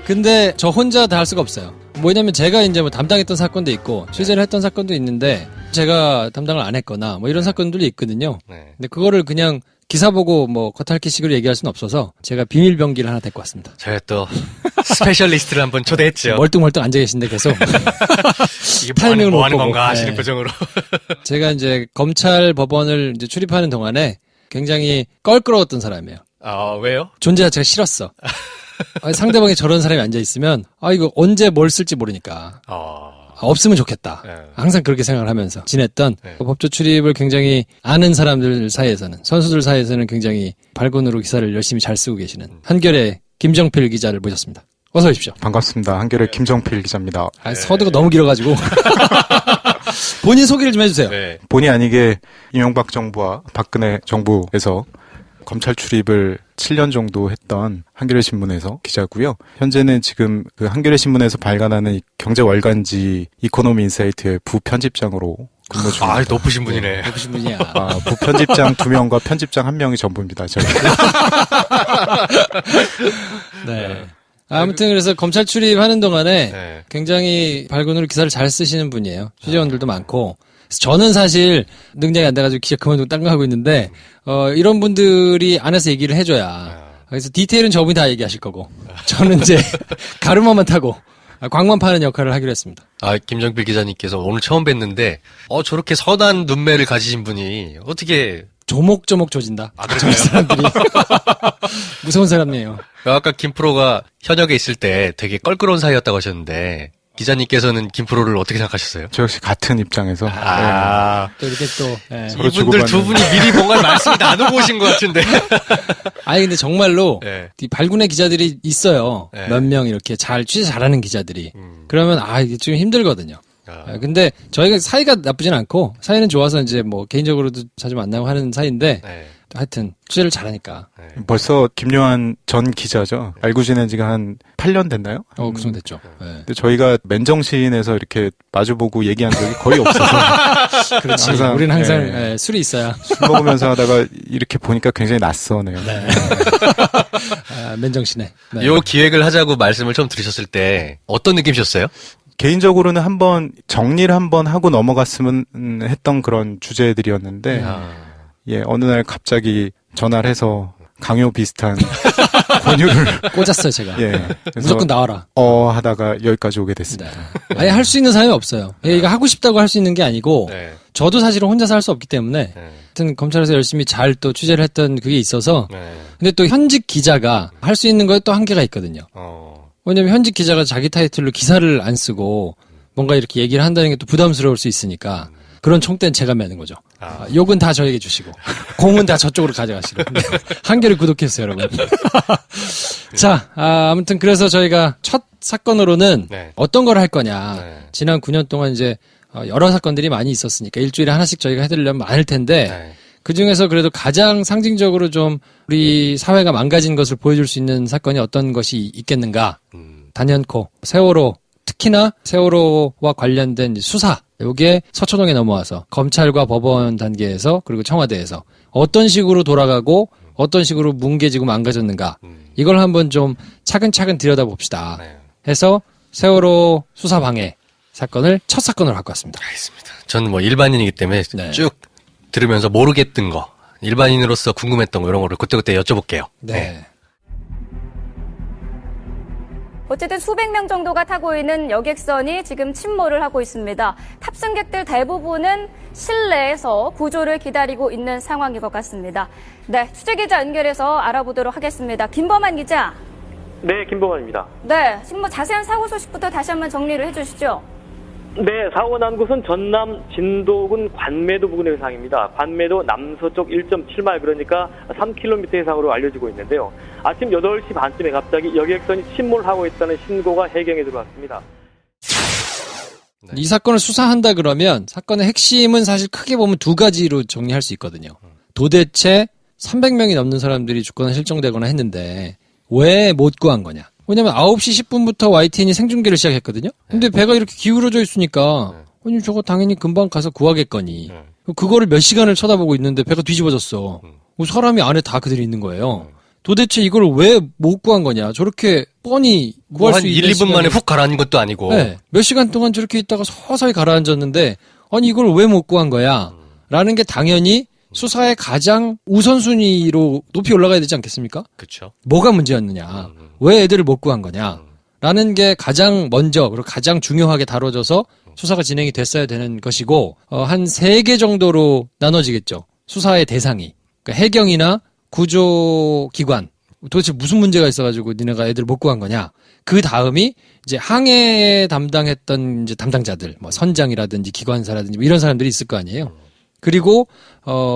근데 저 혼자 다 할 수가 없어요. 뭐냐면 제가 이제 뭐 담당했던 사건도 있고 취재를 했던 사건도 있는데 제가 담당을 안 했거나 뭐 이런 사건들이 있거든요. 네. 근데 그거를 그냥 기사 보고 뭐 겉핥기식으로 얘기할 수는 없어서 제가 비밀병기를 하나 데리고 왔습니다. 저희 또 스페셜리스트를 한번 초대했죠. 멀뚱멀뚱 앉아 계신데 계속 이게 타이밍을 뭐 못 하는 보고. 건가 하시는 네. 표정으로. 제가 이제 검찰 법원을 이제 출입하는 동안에 굉장히 껄끄러웠던 사람이에요. 아, 왜요? 존재 자체가 싫었어. 상대방이 저런 사람이 앉아 있으면 이거 언제 뭘 쓸지 모르니까 없으면 좋겠다. 네. 항상 그렇게 생각을 하면서 지냈던 네. 법조 출입을 굉장히 아는 사람들 사이에서는 선수들 사이에서는 굉장히 발군으로 기사를 열심히 잘 쓰고 계시는 한결의 김정필 기자를 모셨습니다. 어서 오십시오. 반갑습니다. 한겨레 김정필 기자입니다. 서두가 너무 길어가지고 본인 소개를 좀 해주세요. 네. 본의 아니게 이명박 정부와 박근혜 정부에서 검찰 출입을 7년 정도 했던 한겨레 신문에서 기자고요. 현재는 지금 그 한겨레 신문에서 발간하는 경제 월간지 이코노미 인사이트의 부편집장으로 근무 중입니다. 아, 높으신 분이네. 높으신 분이야. 부편집장 2명과 편집장 1명이 전부입니다. 저희. 네. 아무튼 그래서 검찰 출입하는 동안에 네. 굉장히 발군으로 기사를 잘 쓰시는 분이에요. 취재원들도 많고. 그래서 저는 사실 능력이 안 돼가지고 기자 그만두고 딴 거 하고 있는데 이런 분들이 안에서 얘기를 해줘야. 그래서 디테일은 저분이 다 얘기하실 거고 저는 이제 가르마만 타고 광만 파는 역할을 하기로 했습니다. 아, 김정필 기자님께서 오늘 처음 뵀는데 저렇게 선한 눈매를 가지신 분이 어떻게 조목조목 조진다. 저 사람들이 무서운 사람이에요. 아까 김프로가 현역에 있을 때 되게 껄끄러운 사이였다고 하셨는데 기자님께서는 김프로를 어떻게 생각하셨어요? 저 역시 같은 입장에서 또 이렇게 또. 예. 서로 이분들 두 분이 미리 뭔가 말씀을 나누고 오신 것 같은데. 아니 근데 정말로 네. 이 발군의 기자들이 있어요. 네. 몇 명 이렇게 취재 잘하는 기자들이. 그러면 이게 좀 힘들거든요. 근데 저희가 사이가 나쁘진 않고 사이는 좋아서 이제 뭐 개인적으로도 자주 만나고 하는 사이인데 네. 하여튼 취재를 잘하니까. 벌써 김요한 전 기자죠. 알고 지낸 지가 한 8년 됐나요? 그 정도 됐죠. 네. 근데 저희가 맨정신에서 이렇게 마주보고 얘기한 적이 거의 없어서. 그렇지. 항상, 우리는 항상 네. 술이 있어야. 술 먹으면서 하다가 이렇게 보니까 굉장히 낯서네요. 네. 맨정신에. 네. 요 기획을 하자고 말씀을 처음 들으셨을 때 어떤 느낌이셨어요? 개인적으로는 한번 정리를 한번 하고 넘어갔으면 했던 그런 주제들이었는데, 예, 어느 날 갑자기 전화를 해서 강요 비슷한 권유를 꽂았어요, 제가. 예, 그래서 무조건 나와라. 하다가 여기까지 오게 됐습니다. 네. 아예 할 수 있는 사람이 없어요. 이거 하고 싶다고 할 수 있는 게 아니고, 네. 저도 사실은 혼자서 할 수 없기 때문에, 네. 하여튼 검찰에서 열심히 잘 또 취재를 했던 그게 있어서, 네. 근데 또 현직 기자가 할 수 있는 거에 또 한계가 있거든요. 왜냐면 현직 기자가 자기 타이틀로 기사를 안 쓰고 뭔가 이렇게 얘기를 한다는 게 또 부담스러울 수 있으니까 그런 총대는 제가 매는 거죠. 욕은 다 저에게 주시고 공은 다 저쪽으로 가져가시고. 한결이 구독했어요, 여러분. 자, 아무튼 그래서 저희가 첫 사건으로는 네. 어떤 걸 할 거냐. 네. 지난 9년 동안 이제 여러 사건들이 많이 있었으니까 일주일에 하나씩 저희가 해드리려면 많을 텐데 네. 그 중에서 그래도 가장 상징적으로 좀 우리 사회가 망가진 것을 보여줄 수 있는 사건이 어떤 것이 있겠는가. 단연코 세월호, 특히나 세월호와 관련된 수사, 요게 서초동에 넘어와서 검찰과 법원 단계에서 그리고 청와대에서 어떤 식으로 돌아가고 어떤 식으로 뭉개지고 망가졌는가. 이걸 한번 좀 차근차근 들여다봅시다. 네. 해서 세월호 수사 방해 사건을 첫 사건으로 갖고 왔습니다. 알겠습니다. 저는 뭐 일반인이기 때문에 네. 쭉 들으면서 모르겠던 거, 일반인으로서 궁금했던 거 이런 거를 그때그때 여쭤볼게요. 네. 어쨌든 수백 명 정도가 타고 있는 여객선이 지금 침몰을 하고 있습니다. 탑승객들 대부분은 실내에서 구조를 기다리고 있는 상황인 것 같습니다. 네, 취재기자 연결해서 알아보도록 하겠습니다. 김범한 기자. 네, 김범환입니다. 네, 지금 뭐 자세한 사고 소식부터 다시 한번 정리를 해주시죠. 네, 사고가 난 곳은 전남 진도군 관매도 부근의 상황입니다. 관매도 남서쪽 1.7마일, 그러니까 3km 이상으로 알려지고 있는데요. 아침 8시 반쯤에 갑자기 여객선이 침몰하고 있다는 신고가 해경에 들어왔습니다. 네. 이 사건을 수사한다 그러면 사건의 핵심은 사실 크게 보면 두 가지로 정리할 수 있거든요. 도대체 300명이 넘는 사람들이 죽거나 실종되거나 했는데 왜 못 구한 거냐. 왜냐면 9시 10분부터 YTN이 생중계를 시작했거든요. 근데 배가 이렇게 기울어져 있으니까 아니 저거 당연히 금방 가서 구하겠거니. 그거를 몇 시간을 쳐다보고 있는데 배가 뒤집어졌어. 사람이 안에 다 그대로 있는 거예요. 도대체 이걸 왜 못 구한 거냐. 저렇게 뻔히 구할 한 수 1, 있는 2분 만에 시간에 훅 가라앉은 것도 아니고. 네, 몇 시간 동안 저렇게 있다가 서서히 가라앉았는데 아니 이걸 왜 못 구한 거야? 라는 게 당연히 수사의 가장 우선순위로 높이 올라가야 되지 않겠습니까? 그렇죠. 뭐가 문제였느냐? 왜 애들을 못 구한 거냐? 라는 게 가장 먼저 그리고 가장 중요하게 다뤄져서 수사가 진행이 됐어야 되는 것이고 한 3개 정도로 나눠지겠죠. 수사의 대상이. 그러니까 해경이나 구조기관 도대체 무슨 문제가 있어가지고 니네가 애들 못 구한 거냐? 그 다음이 이제 항해 담당했던 이제 담당자들, 뭐 선장이라든지 기관사라든지 뭐 이런 사람들이 있을 거 아니에요. 그리고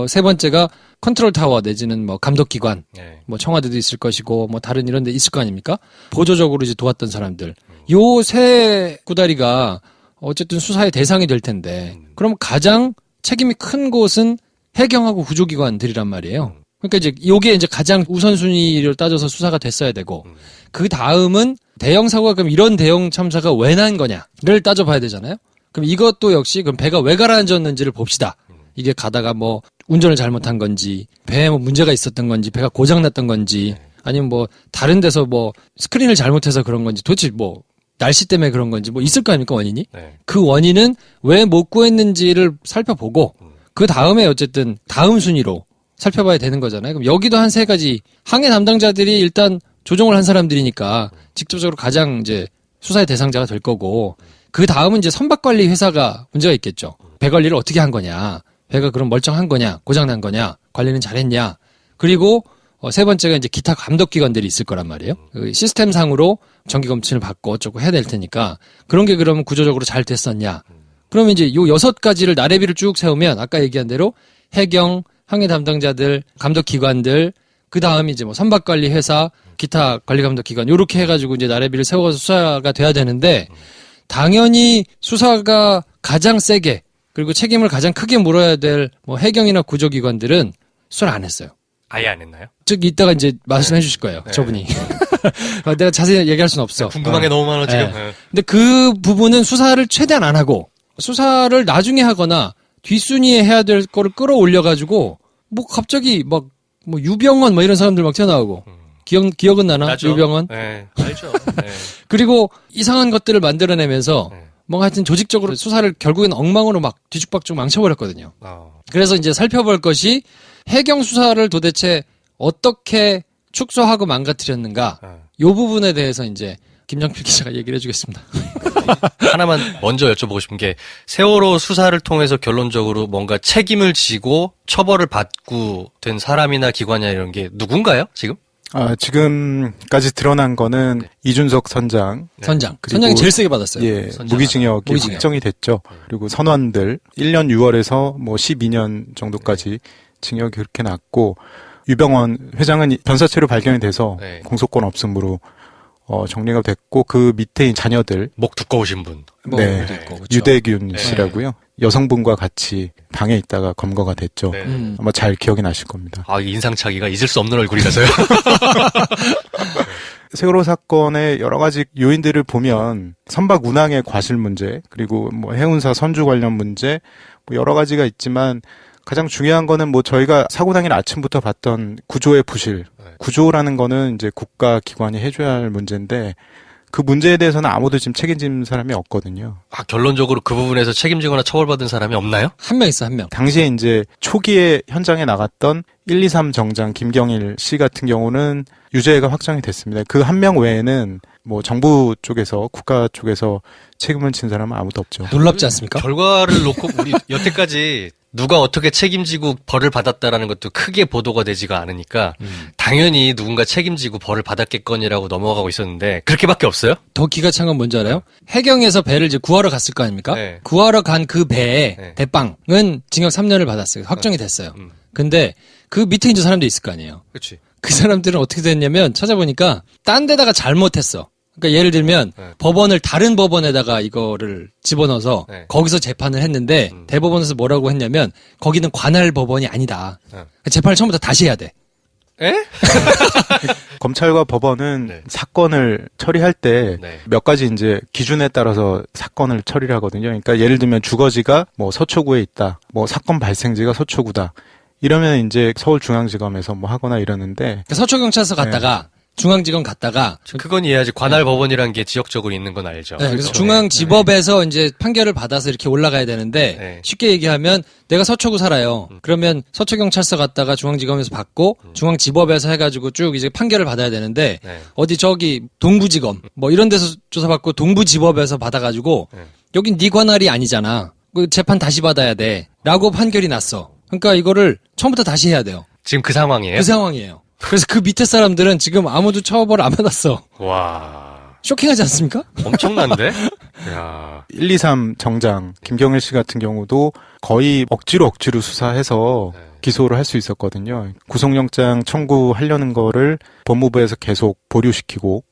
세 번째가 컨트롤 타워 내지는 뭐 감독기관, 네. 뭐 청와대도 있을 것이고 뭐 다른 이런 데 있을 거 아닙니까? 보조적으로 이제 도왔던 사람들. 요 세 구다리가 어쨌든 수사의 대상이 될 텐데 그럼 가장 책임이 큰 곳은 해경하고 구조기관들이란 말이에요. 그러니까 이제 요게 이제 가장 우선순위를 따져서 수사가 됐어야 되고 그 다음은 대형 사고가 그럼 이런 대형 참사가 왜 난 거냐를 따져봐야 되잖아요. 그럼 이것도 역시 그럼 배가 왜 가라앉았는지를 봅시다. 이게 가다가 뭐 운전을 잘못한 건지 배에 뭐 문제가 있었던 건지 배가 고장났던 건지 아니면 뭐 다른 데서 뭐 스크린을 잘못해서 그런 건지 도대체 뭐 날씨 때문에 그런 건지 뭐 있을 거 아닙니까 원인이? 네. 그 원인은 왜 못 구했는지를 살펴보고 그 다음에 어쨌든 다음 순위로 살펴봐야 되는 거잖아요. 그럼 여기도 한 3가지 항해 담당자들이 일단 조종을 한 사람들이니까 직접적으로 가장 이제 수사의 대상자가 될 거고 그 다음은 이제 선박관리 회사가 문제가 있겠죠. 배 관리를 어떻게 한 거냐. 배가 그럼 멀쩡한 거냐, 고장난 거냐, 관리는 잘했냐. 그리고 세 번째가 이제 기타 감독기관들이 있을 거란 말이에요. 그 시스템상으로 정기검진을 받고 어쩌고 해야 될 테니까 그런 게 그러면 구조적으로 잘 됐었냐. 그러면 이제 요 6가지를 나래비를 쭉 세우면 아까 얘기한 대로 해경, 항해 담당자들, 감독기관들, 그 다음에 이제 뭐 선박관리 회사, 기타 관리감독기관 요렇게 해가지고 이제 나래비를 세워서 수사가 돼야 되는데 당연히 수사가 가장 세게 그리고 책임을 가장 크게 물어야 될 뭐 해경이나 구조기관들은 수사를 안 했어요. 아예 안 했나요? 이따가 이제 말씀해 주실 거예요. 네. 저분이. 내가 자세히 얘기할 수는 없어. 궁금한 게 너무 많아, 지금. 네. 근데 그 부분은 수사를 최대한 안 하고, 수사를 나중에 하거나, 뒷순위에 해야 될 거를 끌어올려가지고, 뭐 갑자기 뭐 유병헌 뭐 이런 사람들 막 튀어나오고, 기억은 나나? 나죠. 유병헌? 네, 알죠. 네. 그리고 이상한 것들을 만들어내면서, 네. 뭔가 하여튼 조직적으로 수사를 결국엔 엉망으로 막 뒤죽박죽 망쳐버렸거든요. 그래서 이제 살펴볼 것이 해경 수사를 도대체 어떻게 축소하고 망가뜨렸는가, 요 부분에 대해서 이제 김정필 기자가 얘기를 해주겠습니다. 하나만 먼저 여쭤보고 싶은 게 세월호 수사를 통해서 결론적으로 뭔가 책임을 지고 처벌을 받고 된 사람이나 기관이나 이런 게 누군가요? 지금? 지금까지 드러난 거는 이준석 선장. 선장이 제일 세게 받았어요. 예, 무기징역이 확정이 됐죠. 그리고 선원들 1년 6월에서 뭐 12년 정도까지 징역이 그렇게 났고, 유병헌 회장은 변사체로 발견이 돼서 공소권 없음으로 정리가 됐고, 그 밑에 자녀들 목 두꺼우신 분. 네, 있고, 유대균 씨라고요. 여성분과 같이 방에 있다가 검거가 됐죠. 아마 잘 기억이 나실 겁니다. 인상착의가 잊을 수 없는 얼굴이라서요. 세월호 사건의 여러 가지 요인들을 보면 선박 운항의 과실 문제, 그리고 뭐 해운사 선주 관련 문제, 뭐 여러 가지가 있지만 가장 중요한 거는 뭐 저희가 사고 당일 아침부터 봤던 구조의 부실. 구조라는 거는 이제 국가 기관이 해줘야 할 문제인데, 그 문제에 대해서는 아무도 지금 책임진 사람이 없거든요. 결론적으로 그 부분에서 책임지거나 처벌받은 사람이 없나요? 한 명 있어, 한 명. 당시에 이제 초기에 현장에 나갔던 123 정장 김경일 씨 같은 경우는 유죄가 확정이 됐습니다. 그 한 명 외에는 뭐 정부 쪽에서, 국가 쪽에서 책임을 진 사람은 아무도 없죠. 놀랍지 않습니까? 결과를 놓고 우리 여태까지 누가 어떻게 책임지고 벌을 받았다라는 것도 크게 보도가 되지가 않으니까 당연히 누군가 책임지고 벌을 받았겠거니라고 넘어가고 있었는데 그렇게밖에 없어요? 더 기가 찬 건 뭔지 알아요? 해경에서 배를 이제 구하러 갔을 거 아닙니까? 네. 구하러 간 그 배에 네. 대빵은 징역 3년을 받았어요. 확정이 됐어요. 근데 그 밑에 이제 사람도 있을 거 아니에요. 그렇지. 그 사람들은 어떻게 됐냐면 찾아보니까 딴 데다가 잘못했어. 그러니까 예를 들면 법원을 다른 법원에다가 이거를 집어넣어서 거기서 재판을 했는데 대법원에서 뭐라고 했냐면 거기는 관할 법원이 아니다. 재판을 처음부터 다시 해야 돼. 에? 검찰과 법원은 사건을 처리할 때 몇 가지 이제 기준에 따라서 사건을 처리를 하거든요. 그러니까 예를 들면 주거지가 뭐 서초구에 있다, 뭐 사건 발생지가 서초구다. 이러면 이제 서울중앙지검에서 뭐 하거나 이러는데, 그러니까 서초경찰서 갔다가 중앙지검 갔다가 그건 이해하지. 관할 법원이라는 게 지역적으로 있는 건 알죠. 네, 그래서 중앙지법에서 이제 판결을 받아서 이렇게 올라가야 되는데 쉽게 얘기하면 내가 서초구 살아요. 그러면 서초경찰서 갔다가 중앙지검에서 받고 중앙지법에서 해가지고 쭉 이제 판결을 받아야 되는데 어디 저기 동부지검 뭐 이런 데서 조사받고 동부지법에서 받아가지고 여긴 네 관할이 아니잖아. 그 재판 다시 받아야 돼. 라고 판결이 났어. 그러니까 이거를 처음부터 다시 해야 돼요. 지금 그 상황이에요? 그 상황이에요. 그래서 그 밑에 사람들은 지금 아무도 처벌 안 받았어. 와. 쇼킹하지 않습니까? 엄청난데? 야. 123 정장 김경일 씨 같은 경우도 거의 억지로 수사해서 기소를 할 수 있었거든요. 구속영장 청구하려는 거를 법무부에서 계속 보류시키고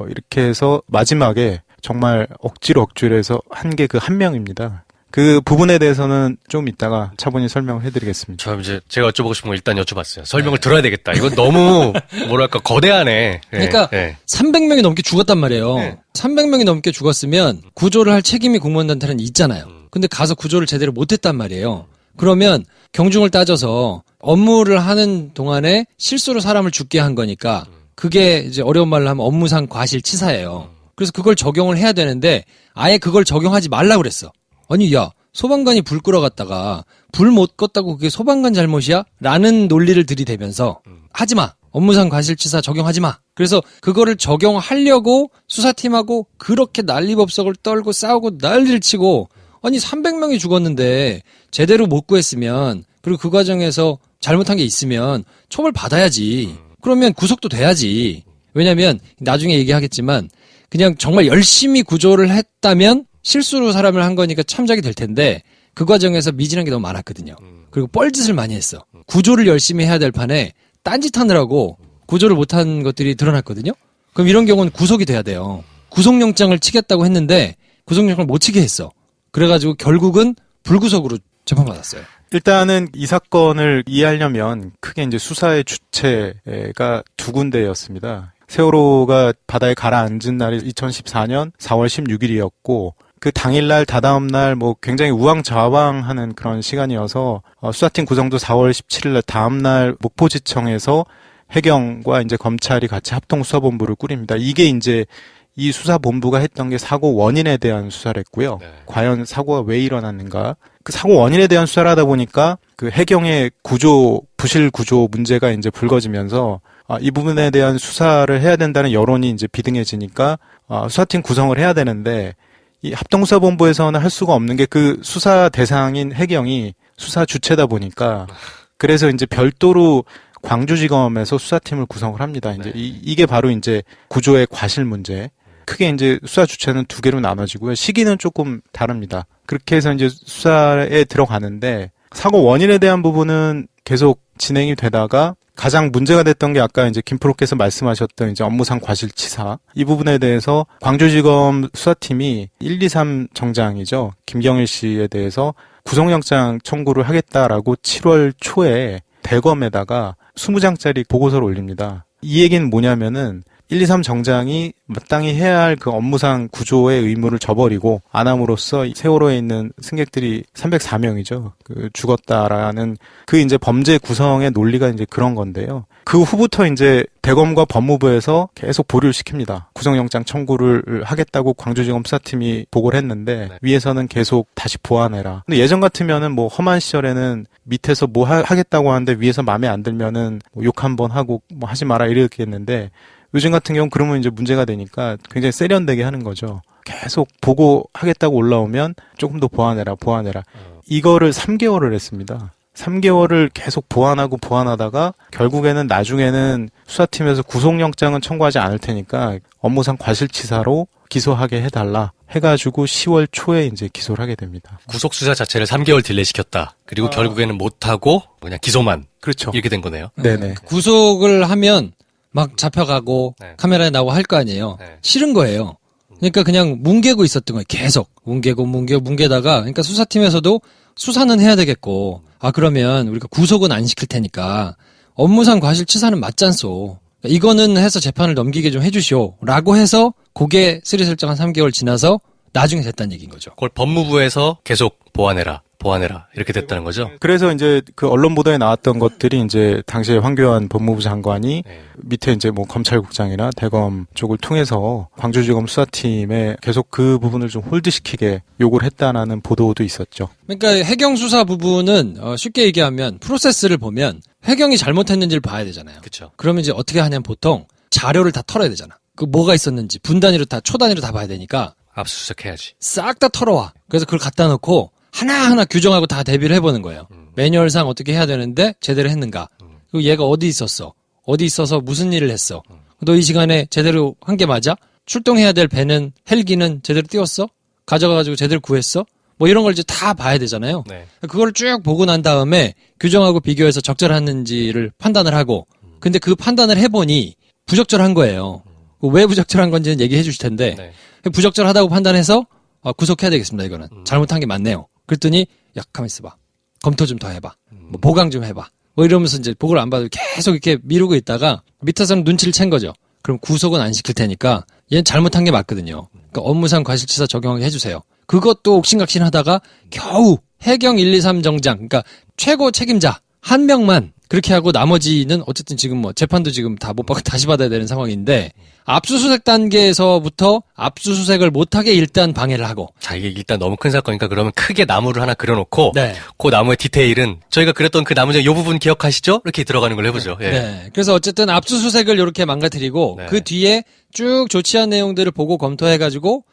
이렇게 해서 마지막에 정말 억지로 해서 한 게 그 한 명입니다. 그 부분에 대해서는 좀 이따가 차분히 설명을 해드리겠습니다. 저 이제 제가 여쭤보고 싶은 거 일단 여쭤봤어요. 설명을 들어야 되겠다. 이건 너무 뭐랄까 거대하네. 그러니까 300명이 넘게 죽었단 말이에요. 300명이 넘게 죽었으면 구조를 할 책임이 공무원단체는 있잖아요. 근데 가서 구조를 제대로 못했단 말이에요. 그러면 경중을 따져서 업무를 하는 동안에 실수로 사람을 죽게 한 거니까 그게 이제 어려운 말로 하면 업무상 과실치사예요. 그래서 그걸 적용을 해야 되는데 아예 그걸 적용하지 말라고 그랬어. 아니 야 소방관이 불 끌어갔다가 불 못 껐다고 그게 소방관 잘못이야? 라는 논리를 들이대면서 하지마. 업무상 과실치사 적용하지마. 그래서 그거를 적용하려고 수사팀하고 그렇게 난리법석을 떨고 싸우고 난리를 치고 아니 300명이 죽었는데 제대로 못 구했으면 그리고 그 과정에서 잘못한 게 있으면 처벌 받아야지. 그러면 구속도 돼야지. 왜냐면 나중에 얘기하겠지만 그냥 정말 열심히 구조를 했다면 실수로 사람을 한 거니까 참작이 될 텐데 그 과정에서 미진한 게 너무 많았거든요. 그리고 뻘짓을 많이 했어. 구조를 열심히 해야 될 판에 딴짓하느라고 구조를 못한 것들이 드러났거든요. 그럼 이런 경우는 구속이 돼야 돼요. 구속영장을 치겠다고 했는데 구속영장을 못 치게 했어. 그래가지고 결국은 불구속으로 재판받았어요. 일단은 이 사건을 이해하려면 크게 이제 수사의 주체가 두 군데였습니다. 세월호가 바다에 가라앉은 날이 2014년 4월 16일이었고 그 당일날 다다음날 뭐 굉장히 우왕좌왕하는 그런 시간이어서 수사팀 구성도 4월 17일 다음날 목포지청에서 해경과 이제 검찰이 같이 합동 수사본부를 꾸립니다. 이게 이제 이 수사본부가 했던 게 사고 원인에 대한 수사를 했고요. 네. 과연 사고가 왜 일어났는가? 그 사고 원인에 대한 수사를 하다 보니까 그 해경의 구조, 부실 구조 문제가 이제 불거지면서 이 부분에 대한 수사를 해야 된다는 여론이 이제 비등해지니까 수사팀 구성을 해야 되는데 이 합동수사본부에서는 할 수가 없는 게 그 수사 대상인 해경이 수사 주체다 보니까 그래서 이제 별도로 광주지검에서 수사팀을 구성을 합니다. 이제 이게 바로 이제 구조의 과실 문제. 크게 이제 수사 주체는 두 개로 나눠지고요. 시기는 조금 다릅니다. 그렇게 해서 이제 수사에 들어가는데 사고 원인에 대한 부분은 계속 진행이 되다가 가장 문제가 됐던 게 아까 이제 김프로께서 말씀하셨던 이제 업무상 과실치사 이 부분에 대해서 광주지검 수사팀이 123 정장이죠. 김경일 씨에 대해서 구속영장 청구를 하겠다라고 7월 초에 대검에다가 20장짜리 보고서를 올립니다. 이 얘기는 뭐냐면은 123 정장이 마땅히 해야 할 그 업무상 구조의 의무를 저버리고 안 함으로써 세월호에 있는 승객들이 304명이죠. 그 죽었다라는 그 이제 범죄 구성의 논리가 이제 그런 건데요. 그 후부터 이제 대검과 법무부에서 계속 보류를 시킵니다. 구속영장 청구를 하겠다고 광주지검 수사팀이 보고를 했는데 위에서는 계속 다시 보완해라. 근데 예전 같으면은 뭐 험한 시절에는 밑에서 뭐 하겠다고 하는데 위에서 마음에 안 들면은 뭐 욕 한번 하고 뭐 하지 마라 이랬겠는데 요즘 같은 경우는 그러면 이제 문제가 되니까 굉장히 세련되게 하는 거죠. 계속 보고하겠다고 올라오면 조금 더 보완해라. 이거를 3개월을 했습니다. 3개월을 계속 보완하다가 결국에는 나중에는 수사팀에서 구속영장은 청구하지 않을 테니까 업무상 과실치사로 기소하게 해달라 해가지고 10월 초에 이제 기소를 하게 됩니다. 구속 수사 자체를 3개월 딜레이시켰다. 그리고 결국에는 못하고 그냥 기소만. 그렇죠. 이렇게 된 거네요. 네네. 구속을 하면 막 잡혀가고 네. 카메라에 나오고 할 거 아니에요. 네. 싫은 거예요. 그러니까 그냥 뭉개고 있었던 거예요. 계속 뭉개다가 그러니까 수사팀에서도 수사는 해야 되겠고 그러면 우리가 구속은 안 시킬 테니까 업무상 과실치사는 맞잖소. 이거는 해서 재판을 넘기게 좀 해주시오라고 해서 그게 스리슬쩍 한 3개월 지나서 나중에 됐다는 얘기인 거죠. 그걸 법무부에서 계속 보완해라 이렇게 됐다는 거죠. 그래서 이제 그 언론 보도에 나왔던 것들이 이제 당시에 황교안 법무부 장관이 밑에 이제 뭐 검찰국장이나 대검 쪽을 통해서 광주지검 수사팀에 계속 그 부분을 좀 홀드시키게 요구를 했다라는 보도도 있었죠. 그러니까 해경 수사 부분은 쉽게 얘기하면 프로세스를 보면 해경이 잘못했는지를 봐야 되잖아요. 그렇죠. 그러면 이제 어떻게 하냐면 보통 자료를 다 털어야 되잖아. 그 뭐가 있었는지 분 단위로 다 초 단위로 다 봐야 되니까 압수수색해야지. 싹 다 털어와. 그래서 그걸 갖다 놓고 하나하나 규정하고 다 대비를 해보는 거예요. 매뉴얼상 어떻게 해야 되는데 제대로 했는가. 그리고 얘가 어디 있었어. 어디 있어서 무슨 일을 했어. 너 이 시간에 제대로 한 게 맞아? 출동해야 될 배는 헬기는 제대로 띄웠어? 가져가가지고 제대로 구했어? 뭐 이런 걸 이제 다 봐야 되잖아요. 네. 그걸 쭉 보고 난 다음에 규정하고 비교해서 적절했는지를 판단을 하고 근데 그 판단을 해보니 부적절한 거예요. 왜 부적절한 건지는 얘기해 주실 텐데 네. 부적절하다고 판단해서 구속해야 되겠습니다. 이거는 잘못한 게 맞네요. 그랬더니 가만 있어봐. 검토 좀 더 해봐. 뭐 보강 좀 해봐. 뭐 이러면서 이제 보고를 안 받고 계속 이렇게 미루고 있다가 밑에서는 눈치를 챈 거죠. 그럼 구속은 안 시킬 테니까 얘는 잘못한 게 맞거든요. 그러니까 업무상 과실치사 적용하게 해주세요. 그것도 옥신각신하다가 겨우 해경 123 정장, 그러니까 최고 책임자 한 명만 그렇게 하고 나머지는 어쨌든 지금 뭐 재판도 지금 다 못 받고 다시 받아야 되는 상황인데 압수수색 단계에서부터 압수수색을 못하게 일단 방해를 하고. 자, 이게 일단 너무 큰 사건이니까 그러면 크게 나무를 하나 그려놓고 네. 그 나무의 디테일은 저희가 그렸던 그 나무 중에 이 부분 기억하시죠? 이렇게 들어가는 걸 해보죠. 예. 네. 그래서 어쨌든 압수수색을 이렇게 망가뜨리고 네. 그 뒤에 쭉 조치한 내용들을 보고 검토해가지고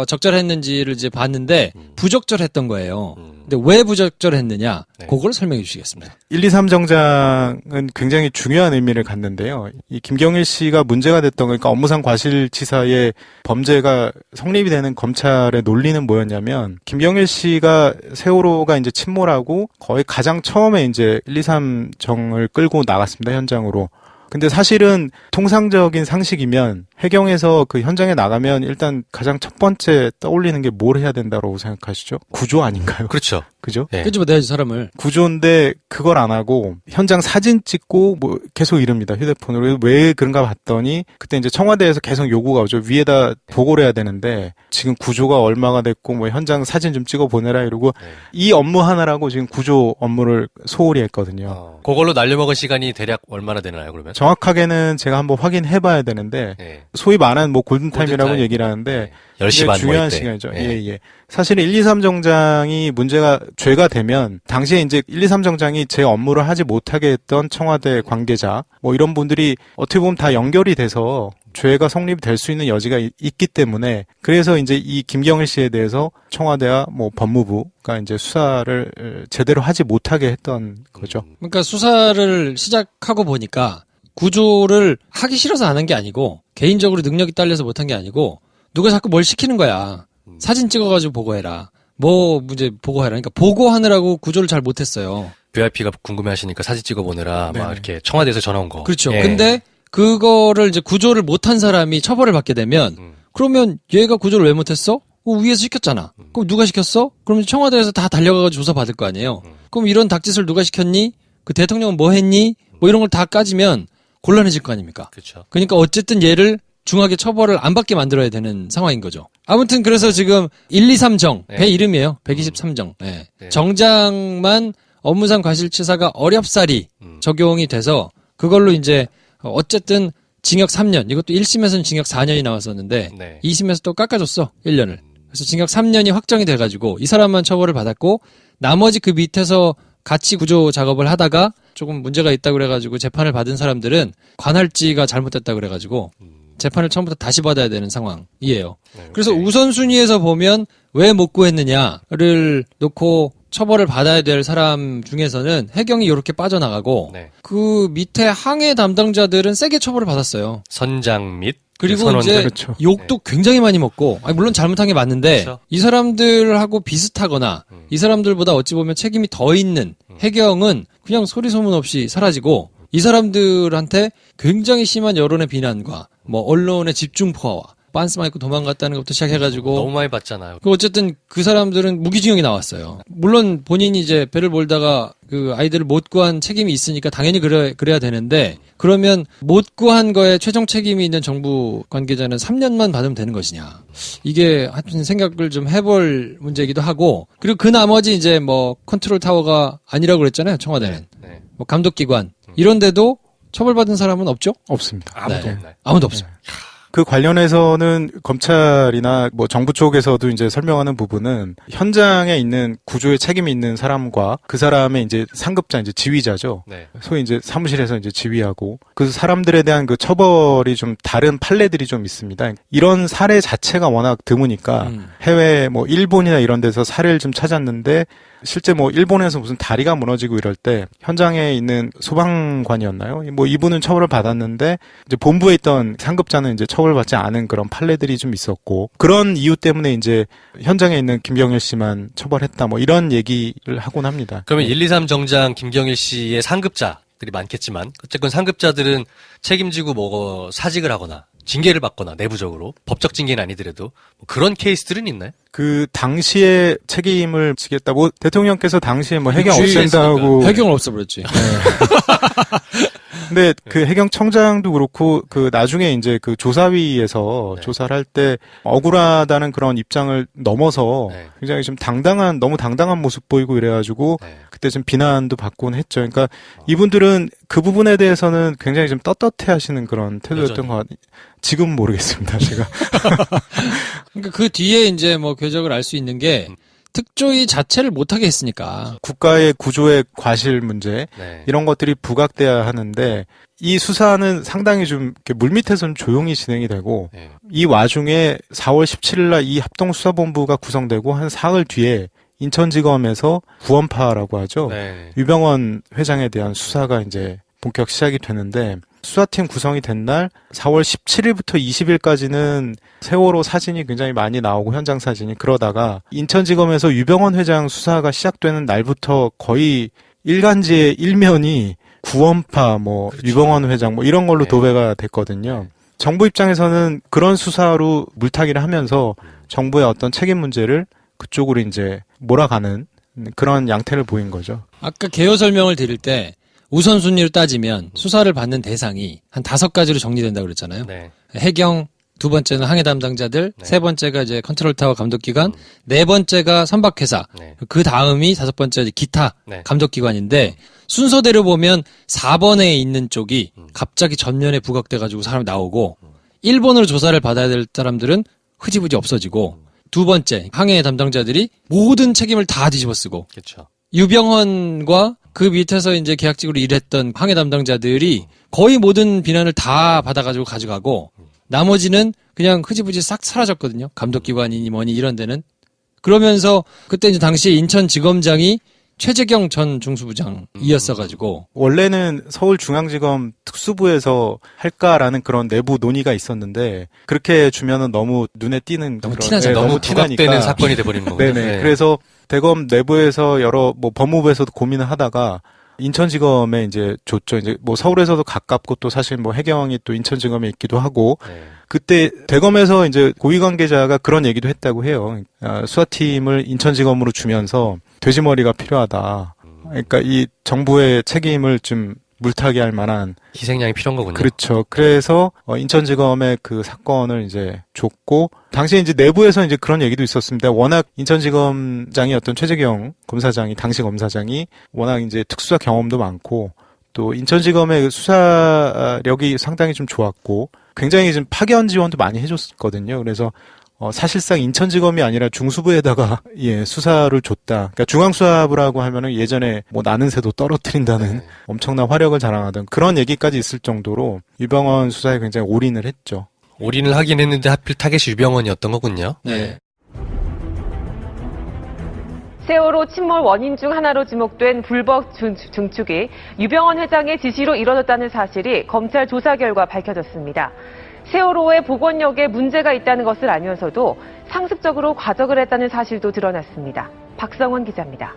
적절했는지를 이제 봤는데 부적절했던 거예요. 근데 왜 부적절했느냐? 네. 그걸 설명해 주시겠습니다. 123 정장은 굉장히 중요한 의미를 갖는데요. 이 김경일 씨가 문제가 됐던 그러니까 업무상 과실치사의 범죄가 성립이 되는 검찰의 논리는 뭐였냐면 김경일 씨가 세월호가 이제 침몰하고 거의 가장 처음에 이제 123 정을 끌고 나갔습니다. 현장으로. 근데 사실은 통상적인 상식이면 해경에서 그 현장에 나가면 일단 가장 첫 번째 떠올리는 게 뭘 해야 된다고 생각하시죠? 구조 아닌가요? 그렇죠. 그죠? 네. 끄집어내야지 사람을. 구조인데 그걸 안 하고 현장 사진 찍고 뭐 계속 이릅니다. 휴대폰으로. 왜 그런가 봤더니 그때 이제 청와대에서 계속 요구가 오죠. 위에다 보고를 해야 되는데 지금 구조가 얼마가 됐고 뭐 현장 사진 좀 찍어 보내라 이러고 이 업무 하나라고 지금 구조 업무를 소홀히 했거든요. 그걸로 날려먹은 시간이 대략 얼마나 되나요, 그러면? 정확하게는 제가 한번 확인해 봐야 되는데 네. 소위 말하는 뭐 골든타임이라고 골든타임. 얘기를 하는데 10시 반 중요한 이때. 시간이죠. 네. 예. 사실은 1, 2, 3 정장이 문제가 죄가 되면 당시에 이제 1, 2, 3 정장이 제 업무를 하지 못하게 했던 청와대 관계자 뭐 이런 분들이 어떻게 보면 다 연결이 돼서 죄가 성립될 수 있는 여지가 있기 때문에 그래서 이제 이 김경일 씨에 대해서 청와대와 뭐 법무부가 이제 수사를 제대로 하지 못하게 했던 거죠. 그러니까 수사를 시작하고 보니까 구조를 하기 싫어서 안 한 게 아니고 개인적으로 능력이 딸려서 못한 게 아니고 누가 자꾸 뭘 시키는 거야. 사진 찍어가지고 보고해라. 뭐 문제 보고해라. 그러니까 보고하느라고 구조를 잘 못했어요. VIP가 궁금해하시니까 사진 찍어보내라. 막 이렇게 청와대에서 전화 온 거. 그렇죠. 예. 근데 그거를 이제 구조를 못한 사람이 처벌을 받게 되면 그러면 얘가 구조를 왜 못했어? 위에서 시켰잖아. 그럼 누가 시켰어? 그럼 청와대에서 다 달려가가지고 조사 받을 거 아니에요. 그럼 이런 닭짓을 누가 시켰니? 그 대통령은 뭐 했니? 뭐 이런 걸 다 까지면 곤란해질 거 아닙니까? 그렇죠. 그러니까 어쨌든 얘를 중하게 처벌을 안 받게 만들어야 되는 상황인 거죠. 아무튼 그래서 지금 123정, 배 이름이에요. 123정. 네. 정장만 업무상 과실치사가 어렵사리 적용이 돼서 그걸로 이제 어쨌든 징역 3년, 이것도 1심에서는 징역 4년이 나왔었는데 2심에서 또 깎아줬어. 1년을. 그래서 징역 3년이 확정이 돼가지고 이 사람만 처벌을 받았고 나머지 그 밑에서 같이 구조 작업을 하다가 조금 문제가 있다고 그래가지고 재판을 받은 사람들은 관할지가 잘못됐다고 그래가지고 재판을 처음부터 다시 받아야 되는 상황이에요. 그래서 우선순위에서 보면 왜 못 구했느냐를 놓고 처벌을 받아야 될 사람 중에서는 해경이 이렇게 빠져나가고 그 밑에 항해 담당자들은 세게 처벌을 받았어요. 선장 및 그리고 선원들. 이제 그렇죠. 욕도 굉장히 많이 먹고 물론 잘못한 게 맞는데 그렇죠. 이 사람들하고 비슷하거나 이 사람들보다 어찌 보면 책임이 더 있는 해경은 그냥 소리 소문 없이 사라지고 이 사람들한테 굉장히 심한 여론의 비난과 뭐 언론의 집중 포화와 빤스만 입고 도망갔다는 것부터 시작해가지고 너무 많이 봤잖아요. 그 어쨌든 그 사람들은 무기징역이 나왔어요. 물론 본인이 이제 배를 몰다가 그 아이들을 못 구한 책임이 있으니까 당연히 그래야 되는데 그러면 못 구한 거에 최종 책임이 있는 정부 관계자는 3년만 받으면 되는 것이냐. 이게 하여튼 생각을 좀 해볼 문제이기도 하고 그리고 그 나머지 이제 뭐 컨트롤 타워가 아니라고 그랬잖아요. 청와대는. 뭐 감독기관 이런데도 처벌받은 사람은 없죠? 없습니다. 아무도 없나요? 아무도 없어요. 그 관련해서는 검찰이나 뭐 정부 쪽에서도 이제 설명하는 부분은 현장에 있는 구조에 책임이 있는 사람과 그 사람의 이제 상급자, 이제 지휘자죠. 소위 이제 사무실에서 이제 지휘하고 그 사람들에 대한 그 처벌이 좀 다른 판례들이 좀 있습니다. 이런 사례 자체가 워낙 드무니까 해외 뭐 일본이나 이런 데서 사례를 좀 찾았는데 실제 뭐 일본에서 무슨 다리가 무너지고 이럴 때 현장에 있는 소방관이었나요? 뭐 이분은 처벌을 받았는데 이제 본부에 있던 상급자는 이제 처벌받지 않은 그런 판례들이 좀 있었고 그런 이유 때문에 이제 현장에 있는 김경일 씨만 처벌했다 뭐 이런 얘기를 하곤 합니다. 그러면 1, 2, 3 정장 김경일 씨의 상급자들이 많겠지만 어쨌건 상급자들은 책임지고 뭐 사직을 하거나 징계를 받거나 내부적으로 법적 징계는 아니더라도 뭐 그런 케이스들은 있나요? 그 당시에 책임을 지겠다. 뭐 대통령께서 당시에 뭐 해경 없앤다고 해경을 없애버렸지. 근데 그 해경청장도 그렇고 그 나중에 이제 그 조사위에서 조사를 할 때 억울하다는 그런 입장을 넘어서 굉장히 좀 너무 당당한 모습 보이고 이래가지고 그때 좀 비난도 받곤 했죠. 그러니까 이분들은 그 부분에 대해서는 굉장히 좀 떳떳해하시는 그런 태도였던 것 같아요. 지금 모르겠습니다, 제가. 그러니까 그 뒤에 이제 뭐 궤적을 알 수 있는 게 특조위 자체를 못하게 했으니까. 국가의 구조의 과실 문제 이런 것들이 부각돼야 하는데 이 수사는 상당히 좀 이렇게 물밑에서는 조용히 진행이 되고 이 와중에 4월 17일 날 이 합동수사본부가 구성되고 한 사흘 뒤에 인천지검에서 구원파라고 하죠. 유병원 회장에 대한 수사가 이제 본격 시작이 되는데 수사팀 구성이 된 날 4월 17일부터 20일까지는 세월호 사진이 굉장히 많이 나오고 현장 사진이 그러다가 인천지검에서 유병원 회장 수사가 시작되는 날부터 거의 일간지의 일면이 구원파 뭐 유병원 회장 뭐 이런 걸로 도배가 됐거든요. 정부 입장에서는 그런 수사로 물타기를 하면서 정부의 어떤 책임 문제를 그쪽으로 이제 몰아가는 그런 양태를 보인 거죠. 아까 개요 설명을 드릴 때 우선순위로 따지면 수사를 받는 대상이 한 5가지로 정리된다고 그랬잖아요. 네. 해경, 두 번째는 항해 담당자들, 네. 세 번째가 이제 컨트롤타워 감독기관, 네 번째가 선박회사, 네. 그 다음이 5번째 기타 네. 감독기관인데 순서대로 보면 4번에 있는 쪽이 갑자기 전면에 부각돼가지고 사람이 나오고 1번으로 조사를 받아야 될 사람들은 흐지부지 없어지고 두 번째 항해 담당자들이 모든 책임을 다 뒤집어쓰고 그렇죠. 유병헌과 그 밑에서 이제 계약직으로 일했던 항해 담당자들이 거의 모든 비난을 다 받아가지고 가져가고 나머지는 그냥 흐지부지 싹 사라졌거든요. 감독기관이니 뭐니 이런 데는. 그러면서 그때 이제 당시에 인천지검장이 최재경 전 중수부장이었어가지고 원래는 서울중앙지검 특수부에서 할까라는 그런 내부 논의가 있었는데 그렇게 주면은 너무 눈에 띄는 너무 그런- 티나잖아요. 네, 너무 티나니까. 부각되는 사건이 돼버리는 거군요. 네네. 그래서 대검 내부에서 여러 뭐 법무부에서도 고민을 하다가 인천지검에 이제 줬죠. 이제 뭐 서울에서도 가깝고 또 사실 뭐 해경이 또 인천지검에 있기도 하고 네. 그때 대검에서 이제 고위 관계자가 그런 얘기도 했다고 해요. 수사팀을 인천지검으로 주면서 돼지머리가 필요하다. 그러니까 이 정부의 책임을 좀 물타기 할 만한 희생양이 필요한 거군요. 그렇죠. 그래서 인천지검에 그 사건을 이제 줬고 당시에 이제 내부에서 이제 그런 얘기도 있었습니다. 워낙 인천지검장이 어떤 최재경 검사장이 당시 검사장이 워낙 이제 특수사 경험도 많고 또 인천지검의 수사력이 상당히 좀 좋았고 굉장히 좀 파견 지원도 많이 해줬거든요. 그래서 사실상 인천지검이 아니라 중수부에다가 예 수사를 줬다. 그러니까 중앙수사부라고 하면은 예전에 뭐 나는 새도 떨어뜨린다는 엄청난 화력을 자랑하던 그런 얘기까지 있을 정도로 유병헌 수사에 굉장히 올인을 했죠. 올인을 하긴 했는데 하필 타겟이 유병헌이었던 거군요. 네. 세월호 침몰 원인 중 하나로 지목된 불법 증축이 유병헌 회장의 지시로 이뤄졌다는 사실이 검찰 조사 결과 밝혀졌습니다. 세월호의 복원력에 문제가 있다는 것을 알면서도 상습적으로 과적을 했다는 사실도 드러났습니다. 박성원 기자입니다.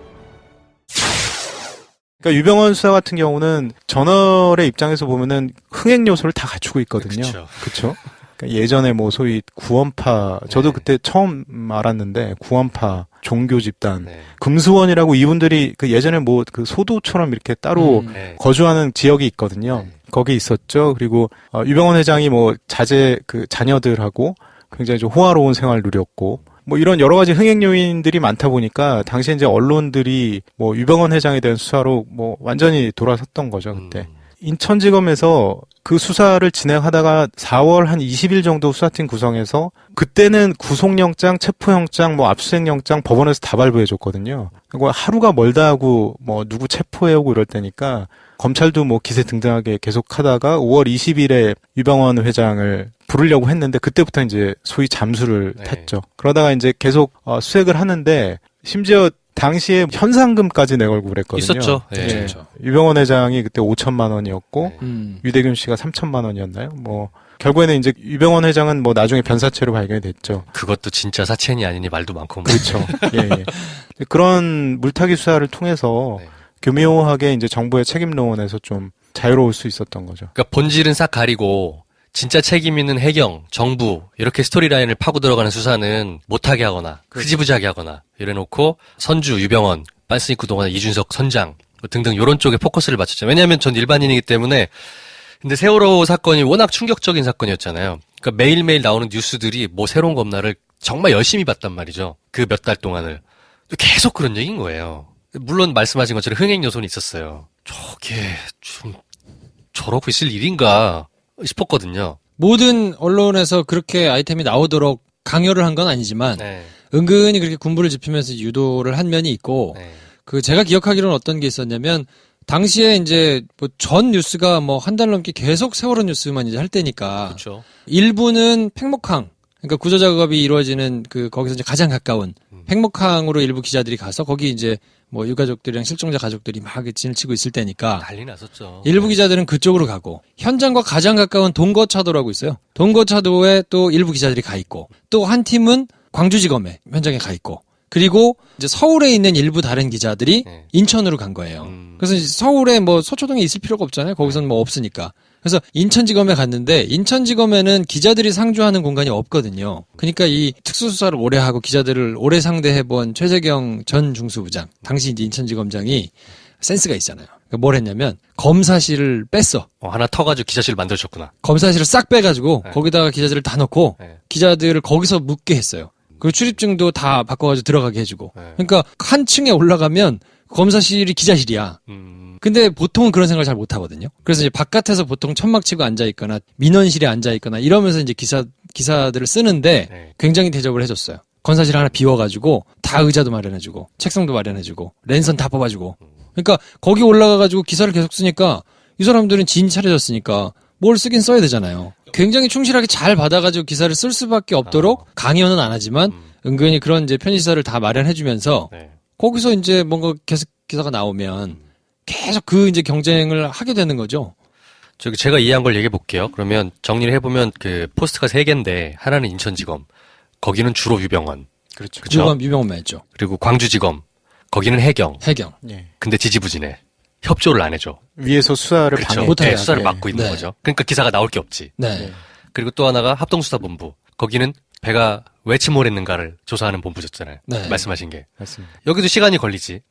그러니까 유병헌 수사 같은 경우는 전월의 입장에서 보면은 흥행 요소를 다 갖추고 있거든요. 그렇죠. 그러니까 예전에 뭐 소위 구원파 저도 그때 처음 알았는데 구원파 종교 집단 금수원이라고 이분들이 그 예전에 뭐 그 소도처럼 이렇게 따로 거주하는 지역이 있거든요. 거기 있었죠. 그리고 유병헌 회장이 뭐 자녀들하고 굉장히 좀 호화로운 생활을 누렸고 뭐 이런 여러 가지 흥행 요인들이 많다 보니까 당시에 이제 언론들이 뭐 유병헌 회장에 대한 수사로 뭐 완전히 돌아섰던 거죠, 그때. 인천지검에서 그 수사를 진행하다가 4월 한 20일 정도 수사팀 구성해서 그때는 구속영장, 체포영장, 뭐 압수수색영장 법원에서 다 발부해줬거든요. 그리고 하루가 멀다 하고 뭐 누구 체포해오고 이럴 때니까 검찰도 뭐 기세 등등하게 계속 하다가 5월 20일에 유병헌 회장을 부르려고 했는데 그때부터 이제 소위 잠수를 탔죠. 그러다가 이제 계속 수색을 하는데 심지어 당시에 현상금까지 내걸고 그랬거든요. 있었죠. 예. 그렇죠. 유병헌 회장이 그때 5천만 원이었고 유대균 씨가 3천만 원이었나요? 뭐 결국에는 이제 유병헌 회장은 뭐 나중에 변사체로 발견이 됐죠. 그것도 진짜 사채니 아니니 말도 많고. 그렇죠. 예, 예. 그런 물타기 수사를 통해서 교묘하게 이제 정부의 책임론에서 좀 자유로울 수 있었던 거죠. 그러니까 본질은 싹 가리고 진짜 책임 있는 해경, 정부 이렇게 스토리라인을 파고 들어가는 수사는 못하게 하거나 흐지부지하게 하거나 이래놓고 선주, 유병헌, 빤스 입고 동안 이준석 선장 등등 이런 쪽에 포커스를 맞췄죠. 왜냐하면 전 일반인이기 때문에 근데 세월호 사건이 워낙 충격적인 사건이었잖아요. 그러니까 매일매일 나오는 뉴스들이 뭐 새로운 검날을 정말 열심히 봤단 말이죠. 그 몇 달 동안을. 계속 그런 얘기인 거예요. 물론 말씀하신 것처럼 흥행 요소는 있었어요. 저게 좀 저러고 있을 일인가 싶었거든요. 모든 언론에서 그렇게 아이템이 나오도록 강요를 한 건 아니지만 네. 은근히 그렇게 군부를 짚으면서 유도를 한 면이 있고 네. 그 제가 기억하기로는 어떤 게 있었냐면 당시에 이제 뭐 전 뉴스가 뭐 한 달 넘게 계속 세월호 뉴스만 이제 할 때니까 그렇죠. 일부는 팽목항 그러니까 구조 작업이 이루어지는 그 거기서 이제 가장 가까운 팽목항으로 일부 기자들이 가서 거기 이제 뭐 유가족들이랑 실종자 가족들이 막 진을 치고 있을 때니까 난리 났었죠. 일부 기자들은 그쪽으로 가고 현장과 가장 가까운 동거차도라고 있어요. 동거차도에 또 일부 기자들이 가 있고 또 한 팀은 광주지검에 현장에 가 있고 그리고 이제 서울에 있는 일부 다른 기자들이 네. 인천으로 간 거예요. 그래서 이제 서울에 뭐 서초동에 있을 필요가 없잖아요. 거기서는 뭐 없으니까. 그래서 인천지검에 갔는데 인천지검에는 기자들이 상주하는 공간이 없거든요. 그러니까 이 특수수사를 오래 하고 기자들을 오래 상대해본 최재경 전 중수부장, 당시 이제 인천지검장이 센스가 있잖아요. 그러니까 뭘 했냐면 검사실을 뺐어. 하나 터가지고 기자실 만들어줬구나. 검사실을 싹 빼가지고 네. 거기다가 기자들을 다 넣고 네. 기자들을 거기서 묵게 했어요. 그리고 출입증도 다 바꿔가지고 들어가게 해주고. 네. 그러니까 한 층에 올라가면 검사실이 기자실이야. 근데 보통은 그런 생각을 잘 못하거든요. 그래서 이제 바깥에서 보통 천막 치고 앉아있거나 민원실에 앉아있거나 이러면서 이제 기사들을 쓰는데 네. 굉장히 대접을 해줬어요. 건사실 하나 비워가지고 다 의자도 마련해주고 책상도 마련해주고 랜선 다 뽑아주고. 그러니까 거기 올라가가지고 기사를 계속 쓰니까 이 사람들은 지인 차려졌으니까 뭘 쓰긴 써야 되잖아요. 굉장히 충실하게 잘 받아가지고 기사를 쓸 수밖에 없도록 강요는 안 하지만 은근히 그런 이제 편집사를 다 마련해주면서 네. 거기서 이제 뭔가 계속 기사가 나오면 계속 그 이제 경쟁을 하게 되는 거죠. 저기 제가 이해한 걸 얘기해 볼게요. 그러면 정리를 해보면 그 포스트가 3개인데 하나는 인천지검, 거기는 주로 유병헌. 그렇죠. 그쵸? 유병헌만 했죠. 그리고 광주지검, 거기는 해경. 예. 근데 지지부진해. 협조를 안 해줘. 위에서 수사를 그렇죠. 방해. 못해요. 네, 수사를 예. 막고 있는 네. 거죠. 그러니까 기사가 나올 게 없지. 네. 그리고 또 하나가 합동수사본부. 거기는 배가 왜 침몰했는가를 조사하는 본부셨잖아요. 네. 말씀하신 게. 맞습니다. 여기도 시간이 걸리지.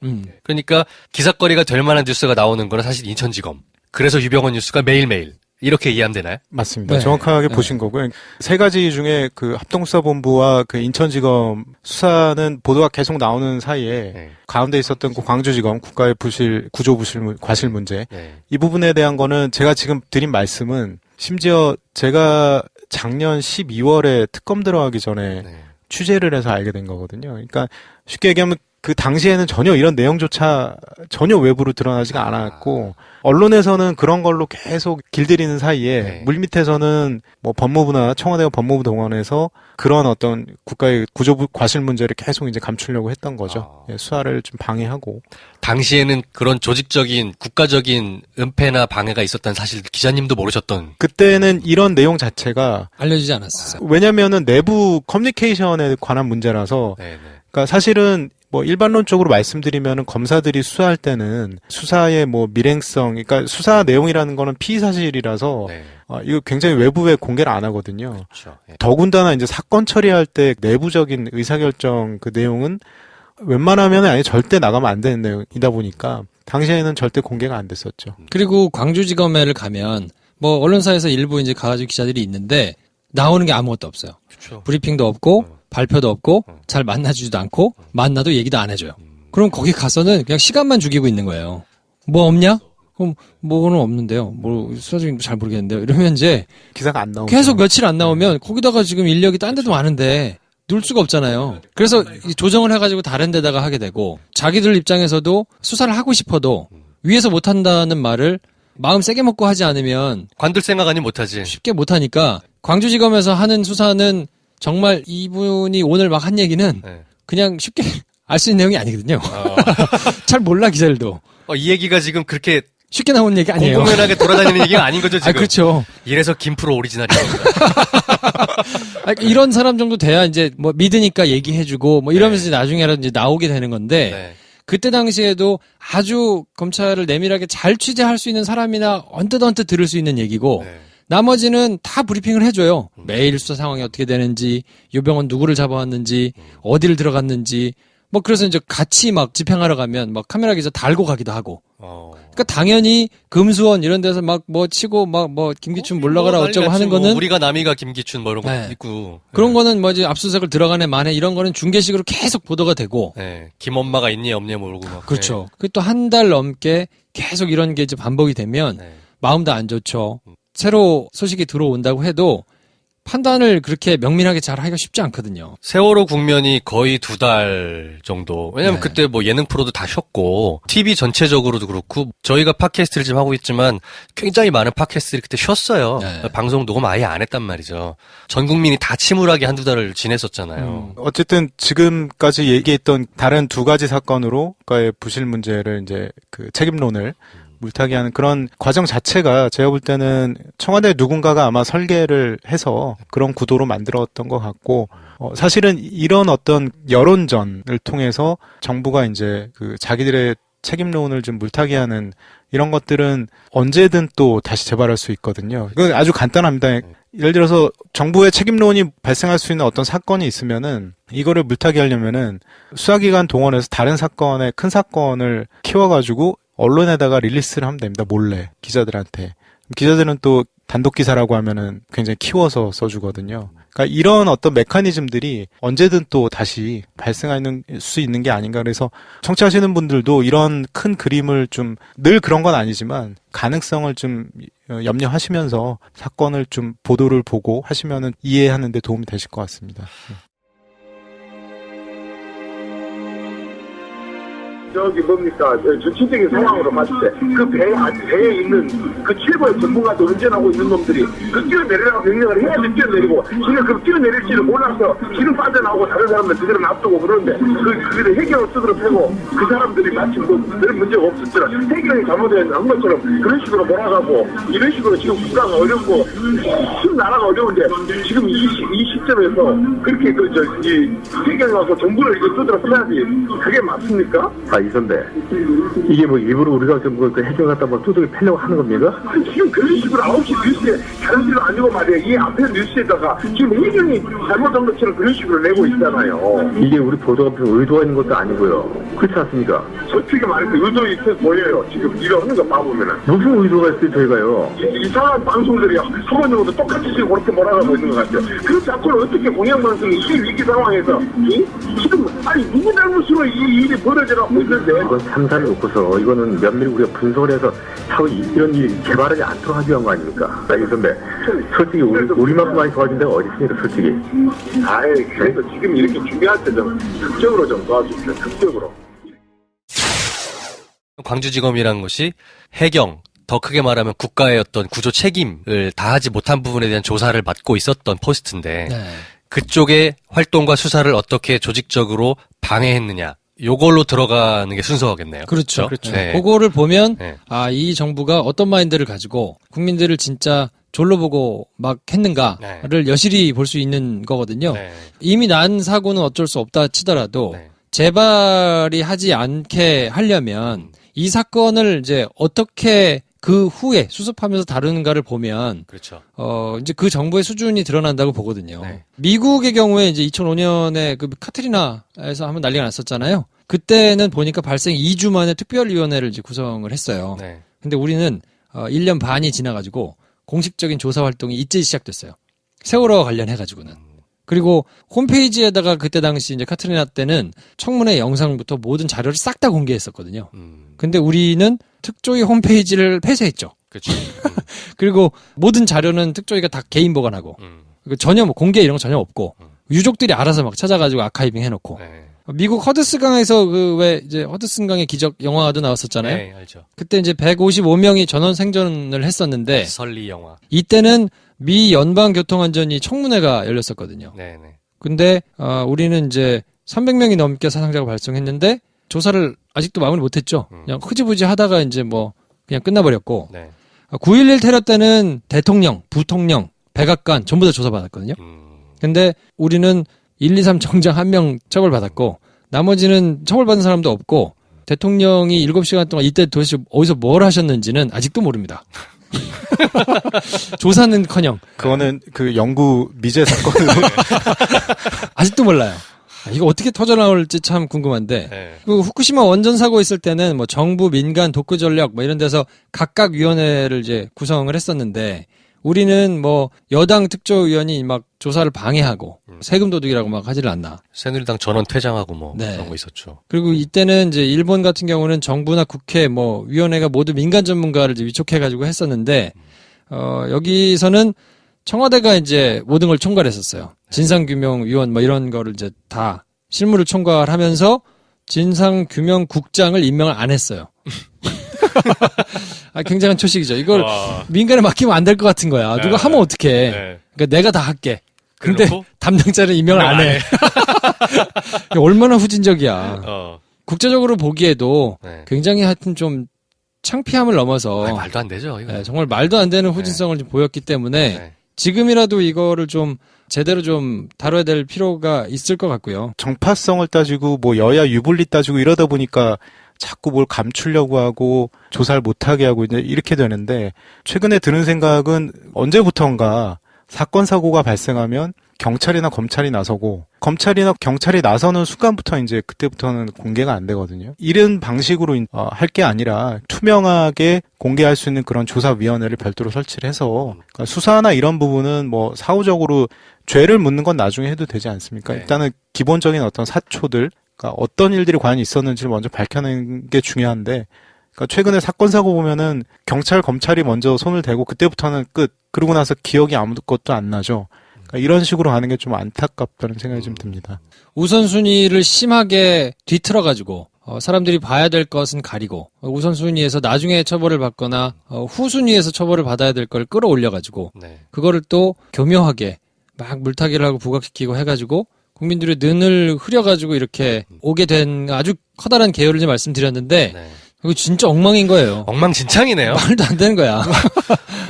그러니까 기사거리가 될 만한 뉴스가 나오는 거는 사실 인천지검. 그래서 유병헌 뉴스가 매일매일. 이렇게 이해하면 되나요? 맞습니다. 네. 정확하게 네. 보신 거고요. 세 가지 중에 그 합동수사본부와 그 인천지검 수사는 보도가 계속 나오는 사이에 네. 가운데 있었던 그 광주지검 국가의 구조 부실 과실 문제 네. 이 부분에 대한 거는 제가 지금 드린 말씀은 심지어 제가 작년 12월에 특검 들어가기 전에 네. 취재를 해서 알게 된 거거든요. 그러니까 쉽게 얘기하면 그 당시에는 전혀 이런 내용조차 전혀 외부로 드러나지가 않았고 언론에서는 그런 걸로 계속 길들이는 사이에 네. 물밑에서는 뭐 법무부나 청와대와 법무부 동원해서 그런 어떤 국가의 구조 과실 문제를 계속 이제 감추려고 했던 거죠. 예, 수사를 좀 방해하고. 당시에는 그런 조직적인 국가적인 은폐나 방해가 있었다는 사실 기자님도 모르셨던. 그때는 이런 내용 자체가 알려지지 않았어요. 왜냐면은 내부 커뮤니케이션에 관한 문제라서 네, 그러니까 사실은 뭐 일반론적으로 말씀드리면은 검사들이 수사할 때는 수사의 뭐 밀행성, 그러니까 수사 내용이라는 거는 피의 사실이라서 네. 이거 굉장히 외부에 공개를 안 하거든요. 그렇죠. 예. 더군다나 이제 사건 처리할 때 내부적인 의사결정 그 내용은 웬만하면 아예 절대 나가면 안 되는 내용이다 보니까 당시에는 절대 공개가 안 됐었죠. 그리고 광주지검에를 가면 뭐 언론사에서 일부 이제 가가지고 기자들이 있는데 나오는 게 아무것도 없어요. 그렇죠. 브리핑도 없고 발표도 없고 잘 만나주지도 않고 만나도 얘기도 안 해줘요. 그럼 거기 가서는 그냥 시간만 죽이고 있는 거예요. 뭐 없냐? 그럼 뭐는 없는데요. 뭐 수사적인 잘 모르겠는데요. 이러면 이제 기사가 안 나오고 계속 며칠 안 나오면 거기다가 지금 인력이 딴 데도 많은데 놀 수가 없잖아요. 그래서 조정을 해가지고 다른 데다가 하게 되고 자기들 입장에서도 수사를 하고 싶어도 위에서 못한다는 말을 마음 세게 먹고 하지 않으면 관둘 생각 아니 못하지. 쉽게 못하니까 광주지검에서 하는 수사는 정말 이분이 오늘 막 한 얘기는 네. 그냥 쉽게 알 수 있는 내용이 아니거든요. 잘 몰라 기자들도. 이 얘기가 지금 그렇게 쉽게 나온 얘기 아니에요. 공공연하게 돌아다니는 얘기가 아닌 거죠 지금. 그렇죠. 이래서 김프로 오리지널입니다. 이런 사람 정도 돼야 이제 뭐 믿으니까 얘기해주고 뭐 이러면서 이제 나중에라도 이제 나오게 되는 건데 네. 그때 당시에도 아주 검찰을 내밀하게 잘 취재할 수 있는 사람이나 언뜻 들을 수 있는 얘기고 네. 나머지는 다 브리핑을 해줘요. 매일 수사 상황이 어떻게 되는지, 유병헌 누구를 잡아왔는지, 어디를 들어갔는지, 뭐 그래서 이제 같이 막 집행하러 가면 막 카메라 기자 달고 가기도 하고. 그러니까 당연히 금수원 이런 데서 막 뭐 치고 막 뭐 김기춘 몰라가라 어쩌고 하는 거는 우리가 남이가 김기춘 뭐 이런 거 네. 있고 그런 거는 뭐 이제 압수수색을 들어가네 마네 이런 거는 중계식으로 계속 보도가 되고. 네. 김엄마가 있니 없니 모르고 막. 그렇죠. 그 또 한 달 넘게 계속 이런 게 이제 반복이 되면 네. 마음도 안 좋죠. 새로 소식이 들어온다고 해도 판단을 그렇게 명민하게 잘 하기가 쉽지 않거든요. 세월호 국면이 거의 2달 정도. 왜냐면 네. 그때 뭐 예능 프로도 다 쉬었고, TV 전체적으로도 그렇고, 저희가 팟캐스트를 지금 하고 있지만 굉장히 많은 팟캐스트들이 그때 쉬었어요. 네. 방송 녹음 아예 안 했단 말이죠. 전 국민이 다 침울하게 1-2달을 지냈었잖아요. 어쨌든 지금까지 얘기했던 다른 두 가지 사건으로 국가의 부실 문제를 이제 그 책임론을 물타기하는 그런 과정 자체가 제가 볼 때는 청와대 누군가가 아마 설계를 해서 그런 구도로 만들었던 것 같고, 사실은 이런 어떤 여론전을 통해서 정부가 이제 그 자기들의 책임론을 좀 물타기하는 이런 것들은 언제든 또 다시 재발할 수 있거든요. 이건 아주 간단합니다. 예를 들어서 정부의 책임론이 발생할 수 있는 어떤 사건이 있으면은 이거를 물타기하려면은 수사기관 동원해서 다른 사건에 큰 사건을 키워가지고 언론에다가 릴리스를 하면 됩니다. 몰래 기자들한테. 기자들은 또 단독 기사라고 하면은 굉장히 키워서 써주거든요. 그러니까 이런 어떤 메커니즘들이 언제든 또 다시 발생할 수 있는 게 아닌가. 그래서 청취하시는 분들도 이런 큰 그림을 좀 늘 그런 건 아니지만 가능성을 좀 염려하시면서 사건을 좀 보도를 보고 하시면은 이해하는 데 도움이 되실 것 같습니다. 저기 뭡니까 전체적인 상황으로 봤을 때 그 배에 있는 그 최고의 전문가도 운전하고 있는 놈들이 그 뛰어내리라고 명령을 해야지 뛰어내리고 지금 그 뛰어내릴지를 몰라서 지금 빠져나오고 다른 사람들 그대로 놔두고 그러는데 그들의 해경을 쓰도록 패고 그 사람들이 마치 별 문제가 없었더라. 해경이 잘못한 것처럼 그런 식으로 몰아가고 이런 식으로 지금 국가가 어렵고 지금 나라가 어려운데 지금 이 시점에서 그렇게 이 해경이 와서 정부를 이거 쓰도록 해야지 그게 맞습니까? 이 선배, 이게 뭐 일부러 우리가 좀 그 해경 갖다 뭐 두들겨 패려고 하는 겁니까? 아니, 지금 그런 식으로 9시 뉴스에 다른 데가 아니고 말이야. 이 앞에 뉴스에다가 지금 해경이 잘못한 것처럼 그런 식으로 내고 있잖아요. 이게 우리 보도가 의도가 있는 것도 아니고요. 그렇지 않습니까? 솔직히 말해서 의도 있어 보여요. 지금 이거 하는 거 봐보면은. 무슨 의도가 있어요, 저희가요? 이상한 방송들이 한 번 정도 똑같이 지금 그렇게 몰아가고 있는 것 같아요. 그 자꾸는 어떻게 공영방송이 이 위기 상황에서 지금 아니 누구 잘못으로 이 일이 벌어져가고 있는데 이건 참사를 놓고서 이거는 면밀히 우리가 분석을 해서 차후 이런 일이 재발하지 않도록 하기 위한 거 아닙니까? 이 선배, 솔직히 우리만큼 많이 도와준 데가 어디 있습니까, 솔직히? 아이, 그래도 지금 이렇게 준비할 때 좀 극적으로 좀 도와주십시오, 극적으로. 광주지검이라는 것이 해경, 더 크게 말하면 국가의 어떤 구조 책임을 다하지 못한 부분에 대한 조사를 맡고 있었던 포스트인데 네. 그쪽의 활동과 수사를 어떻게 조직적으로 방해했느냐 요걸로 들어가는 게 순서겠네요. 그렇죠. 네. 그거를 보면 네. 이 정부가 어떤 마인드를 가지고 국민들을 진짜 졸로 보고 막 했는가를 네. 여실히 볼 수 있는 거거든요. 네. 이미 난 사고는 어쩔 수 없다 치더라도 네. 재발이 하지 않게 하려면 이 사건을 이제 어떻게 그 후에 수습하면서 다루는가를 보면 그렇죠. 이제 그 정부의 수준이 드러난다고 보거든요. 네. 미국의 경우에 이제 2005년에 그 카트리나에서 한번 난리가 났었잖아요. 그때는 보니까 발생 2주 만에 특별위원회를 이제 구성을 했어요. 네. 근데 우리는 1년 반이 지나가지고 공식적인 조사 활동이 이제 시작됐어요. 세월호와 관련해가지고는. 그리고 홈페이지에다가 그때 당시 이제 카트리나 때는 청문회 영상부터 모든 자료를 싹 다 공개했었거든요. 근데 우리는 특조위 홈페이지를 폐쇄했죠. 그렇죠. 그리고 모든 자료는 특조위가 다 개인 보관하고 전혀 뭐 공개 이런 거 전혀 없고 유족들이 알아서 막 찾아가지고 아카이빙 해놓고 네. 미국 허드슨강에서 그 왜 이제 허드슨강의 기적 영화도 나왔었잖아요. 네, 알죠. 그때 이제 155명이 전원 생존을 했었는데 설리 영화. 이때는 미 연방교통안전위 청문회가 열렸었거든요. 네, 네. 근데 우리는 이제 300명이 넘게 사상자가 발생했는데 조사를 아직도 마무리 못했죠. 그냥 흐지부지 하다가 이제 뭐 그냥 끝나버렸고. 네. 9.11 테러 때는 대통령, 부통령, 백악관 전부 다 조사받았거든요. 근데 우리는 1, 2, 3 정장 1명 처벌받았고 나머지는 처벌받은 사람도 없고 대통령이 7시간 동안 이때 도대체 어디서 뭘 하셨는지는 아직도 모릅니다. 조사는커녕 그거는 그 영구 미제 사건을 아직도 몰라요. 이거 어떻게 터져나올지 참 궁금한데 네. 그 후쿠시마 원전 사고 있을 때는 뭐 정부, 민간, 독구 전력 뭐 이런 데서 각각 위원회를 이제 구성을 했었는데 우리는 뭐 여당 특조위원이 막 조사를 방해하고 세금 도둑이라고 막 하지를 않나. 새누리당 전원 퇴장하고 뭐 네. 그런 거 있었죠. 그리고 이때는 이제 일본 같은 경우는 정부나 국회 뭐 위원회가 모두 민간 전문가를 이제 위촉해가지고 했었는데 여기서는 청와대가 이제 모든 걸 총괄했었어요. 진상규명위원 뭐 이런 거를 이제 다 실무를 총괄하면서 진상규명국장을 임명을 안 했어요. 굉장한 초식이죠. 이걸 민간에 맡기면 안 될 것 같은 거야. 누가 하면 어떡해. 네. 그러니까 내가 다 할게. 근데 담당자를 임명을 안 해. 얼마나 후진적이야. 국제적으로 보기에도 네. 굉장히 하여튼 좀 창피함을 넘어서 말도 안 되죠. 이거. 네, 정말 말도 안 되는 후진성을 좀 보였기 때문에 지금이라도 이거를 좀 제대로 좀 다뤄야 될 필요가 있을 것 같고요. 정파성을 따지고 뭐 여야 유불리 따지고 이러다 보니까 자꾸 뭘 감추려고 하고 조사를 못하게 하고 이제 이렇게 되는데 최근에 드는 생각은 언제부턴가 사건 사고가 발생하면 경찰이나 검찰이 나서고 검찰이나 경찰이 나서는 순간부터 이제 그때부터는 공개가 안 되거든요. 이런 방식으로 할 게 아니라 투명하게 공개할 수 있는 그런 조사위원회를 별도로 설치를 해서 그러니까 수사나 이런 부분은 뭐 사후적으로 죄를 묻는 건 나중에 해도 되지 않습니까? 일단은 기본적인 어떤 사초들 그러니까 어떤 일들이 과연 있었는지를 먼저 밝혀내는 게 중요한데 그러니까 최근에 사건 사고 보면은 경찰 검찰이 먼저 손을 대고 그때부터는 끝. 그러고 나서 기억이 아무것도 안 나죠. 그러니까 이런 식으로 가는 게 좀 안타깝다는 생각이 좀 듭니다. 우선순위를 심하게 뒤틀어가지고 사람들이 봐야 될 것은 가리고 우선순위에서 나중에 처벌을 받거나 후순위에서 처벌을 받아야 될 걸 끌어올려가지고 그거를 또 교묘하게 막 물타기를 하고 부각시키고 해가지고 국민들의 눈을 흐려가지고 이렇게 오게 된 아주 커다란 계열을 말씀드렸는데 이거 진짜 엉망인 거예요. 엉망진창이네요. 말도 안 되는 거야.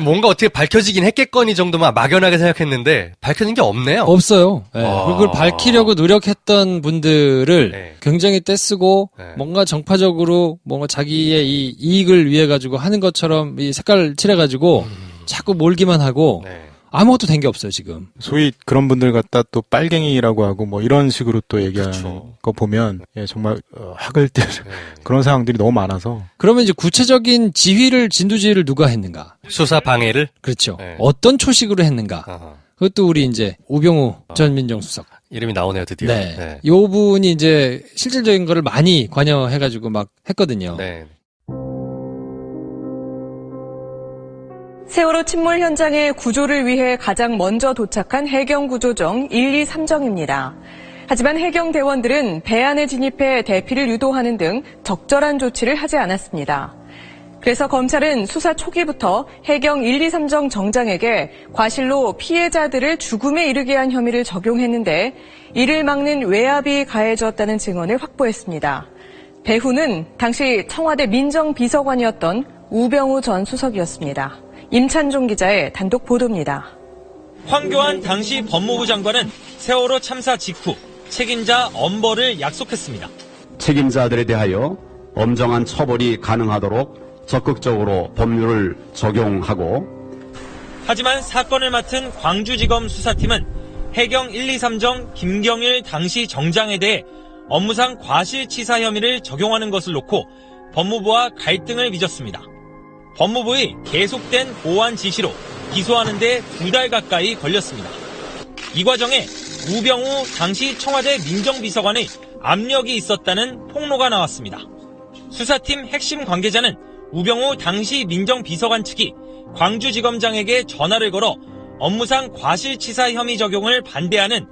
뭔가 어떻게 밝혀지긴 했겠거니 정도만 막연하게 생각했는데 밝혀진 게 없네요. 없어요. 네. 그걸 밝히려고 노력했던 분들을 굉장히 떼쓰고 뭔가 정파적으로 뭔가 자기의 이 이익을 위해 가지고 하는 것처럼 이 색깔을 칠해가지고 자꾸 몰기만 하고 아무것도 된 게 없어요, 지금. 소위 그런 분들 갖다 또 빨갱이라고 하고 뭐 이런 식으로 또 얘기하는 거 보면 정말 학을 때 그런 상황들이 너무 많아서. 그러면 이제 구체적인 진두지휘를 누가 했는가? 수사 방해를? 그렇죠. 어떤 초식으로 했는가? 그것도 우리 이제 우병우 전 민정수석. 이름이 나오네요, 드디어. 네. 요 분이 이제 실질적인 거를 많이 관여해가지고 막 했거든요. 세월호 침몰 현장의 구조를 위해 가장 먼저 도착한 해경구조정 123정입니다. 하지만 해경대원들은 배 안에 진입해 대피를 유도하는 등 적절한 조치를 하지 않았습니다. 그래서 검찰은 수사 초기부터 해경 123정 정장에게 과실로 피해자들을 죽음에 이르게 한 혐의를 적용했는데 이를 막는 외압이 가해졌다는 증언을 확보했습니다. 배후는 당시 청와대 민정비서관이었던 우병우 전 수석이었습니다. 임찬종 기자의 단독 보도입니다. 황교안 당시 법무부 장관은 세월호 참사 직후 책임자 엄벌을 약속했습니다. 책임자들에 대하여 엄정한 처벌이 가능하도록 적극적으로 법률을 적용하고 하지만 사건을 맡은 광주지검 수사팀은 해경 123정 김경일 당시 정장에 대해 업무상 과실치사 혐의를 적용하는 것을 놓고 법무부와 갈등을 빚었습니다. 법무부의 계속된 보완 지시로 기소하는 데 2달 가까이 걸렸습니다. 이 과정에 우병우 당시 청와대 민정비서관의 압력이 있었다는 폭로가 나왔습니다. 수사팀 핵심 관계자는 우병우 당시 민정비서관 측이 광주지검장에게 전화를 걸어 업무상 과실치사 혐의 적용을 반대하는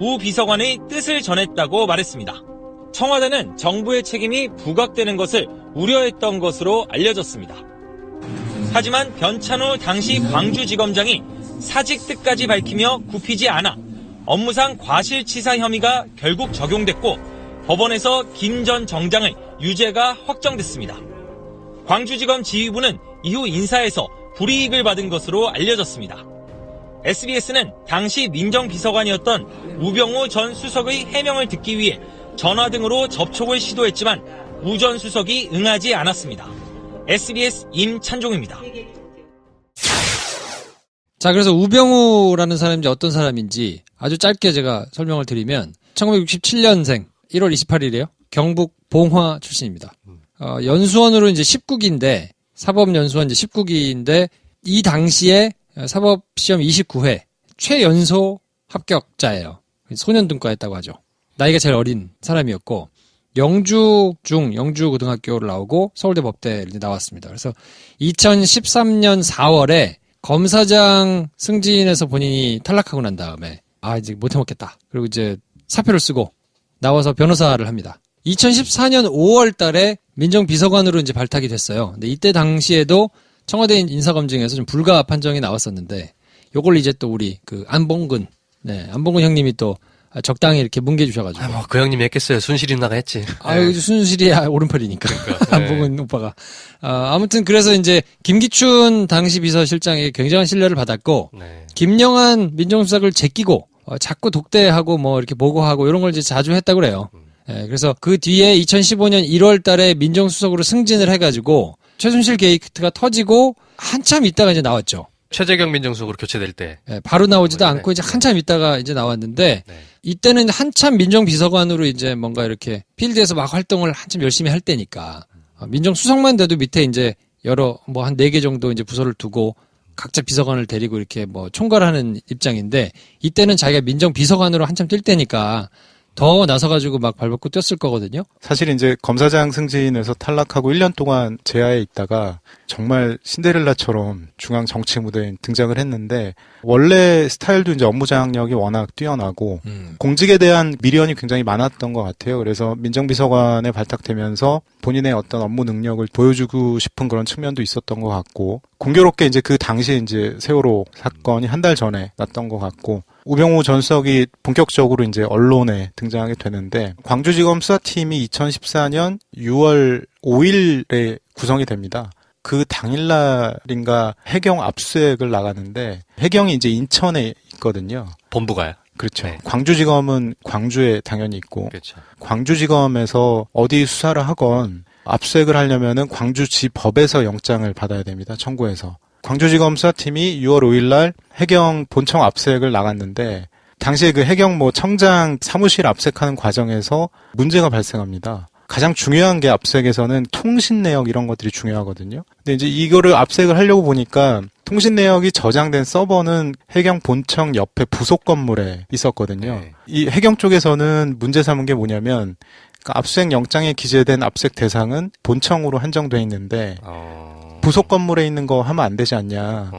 우 비서관의 뜻을 전했다고 말했습니다. 청와대는 정부의 책임이 부각되는 것을 우려했던 것으로 알려졌습니다. 하지만 변찬우 당시 광주지검장이 사직 뜻까지 밝히며 굽히지 않아 업무상 과실치사 혐의가 결국 적용됐고 법원에서 김 전 정장의 유죄가 확정됐습니다. 광주지검 지휘부는 이후 인사에서 불이익을 받은 것으로 알려졌습니다. SBS는 당시 민정비서관이었던 우병우 전 수석의 해명을 듣기 위해 전화 등으로 접촉을 시도했지만 우 전 수석이 응하지 않았습니다. SBS 임찬종입니다. 자, 그래서 우병우라는 사람이 어떤 사람인지 아주 짧게 제가 설명을 드리면 1967년생 1월 28일이에요. 경북 봉화 출신입니다. 연수원으로 이제 19기인데 사법연수원 이제 19기인데 이 당시에 사법시험 29회 최연소 합격자예요. 소년등과했다고 하죠. 나이가 제일 어린 사람이었고 영주고등학교를 나오고 서울대 법대를 나왔습니다. 그래서 2013년 4월에 검사장 승진해서 본인이 탈락하고 난 다음에 이제 못해 먹겠다. 그리고 이제 사표를 쓰고 나와서 변호사를 합니다. 2014년 5월 달에 민정비서관으로 이제 발탁이 됐어요. 근데 이때 당시에도 청와대 인사검증에서 좀 불가 판정이 나왔었는데 요걸 이제 또 우리 안봉근 형님이 또 적당히 이렇게 뭉개주셔가지고. 뭐 그 형님이 했겠어요. 순실이 누나가 했지. 아유, 순실이 오른팔이니까. 그러니까. 안봉은 오빠가. 아무튼 그래서 이제 김기춘 당시 비서실장에게 굉장한 신뢰를 받았고, 네. 김영한 민정수석을 제끼고, 자꾸 독대하고 뭐 이렇게 보고하고 이런 걸 이제 자주 했다고 그래요. 그래서 그 뒤에 2015년 1월 달에 민정수석으로 승진을 해가지고, 최순실 게이트가 터지고, 한참 있다가 이제 나왔죠. 최재경 민정수석으로 교체될 때. 바로 나오지도 않고 이제 한참 있다가 이제 나왔는데, 이때는 한참 민정비서관으로 이제 뭔가 이렇게 필드에서 막 활동을 한참 열심히 할 때니까, 민정수석만 돼도 밑에 이제 여러 뭐 한 4개 정도 이제 부서를 두고 각자 비서관을 데리고 이렇게 뭐 총괄하는 입장인데, 이때는 자기가 민정비서관으로 한참 뛸 때니까 더 나서가지고 막 발벗고 뛰었을 거거든요. 사실 이제 검사장 승진에서 탈락하고 1년 동안 제야에 있다가 정말 신데렐라처럼 중앙 정치 무대에 등장을 했는데, 원래 스타일도 이제 업무 장악력이 워낙 뛰어나고 공직에 대한 미련이 굉장히 많았던 것 같아요. 그래서 민정비서관에 발탁되면서 본인의 어떤 업무 능력을 보여주고 싶은 그런 측면도 있었던 것 같고, 공교롭게 이제 그 당시에 이제 세월호 사건이 한 달 전에 났던 것 같고, 우병우 전 수석이 본격적으로 이제 언론에 등장하게 되는데, 광주지검 수사팀이 2014년 6월 5일에 구성이 됩니다. 그 당일날인가 해경 압수수색을 나가는데, 해경이 이제 인천에 있거든요. 본부가요? 그렇죠. 네. 광주지검은 광주에 당연히 있고, 그렇죠. 광주지검에서 어디 수사를 하건 압수수색을 하려면은 광주지법에서 영장을 받아야 됩니다. 청구해서. 광주지검 수사팀이 6월 5일 날 해경 본청 압수수색을 나갔는데, 당시에 그 해경 뭐 청장 사무실 압수수색하는 과정에서 문제가 발생합니다. 가장 중요한 게 압수수색에서는 통신 내역 이런 것들이 중요하거든요. 근데 이제 이거를 압수수색을 하려고 보니까 통신 내역이 저장된 서버는 해경 본청 옆에 부속 건물에 있었거든요. 네. 이 해경 쪽에서는 문제 삼은 게 뭐냐면, 그러니까 압수수색 영장에 기재된 압수수색 대상은 본청으로 한정돼 있는데 부속 건물에 있는 거 하면 안 되지 않냐.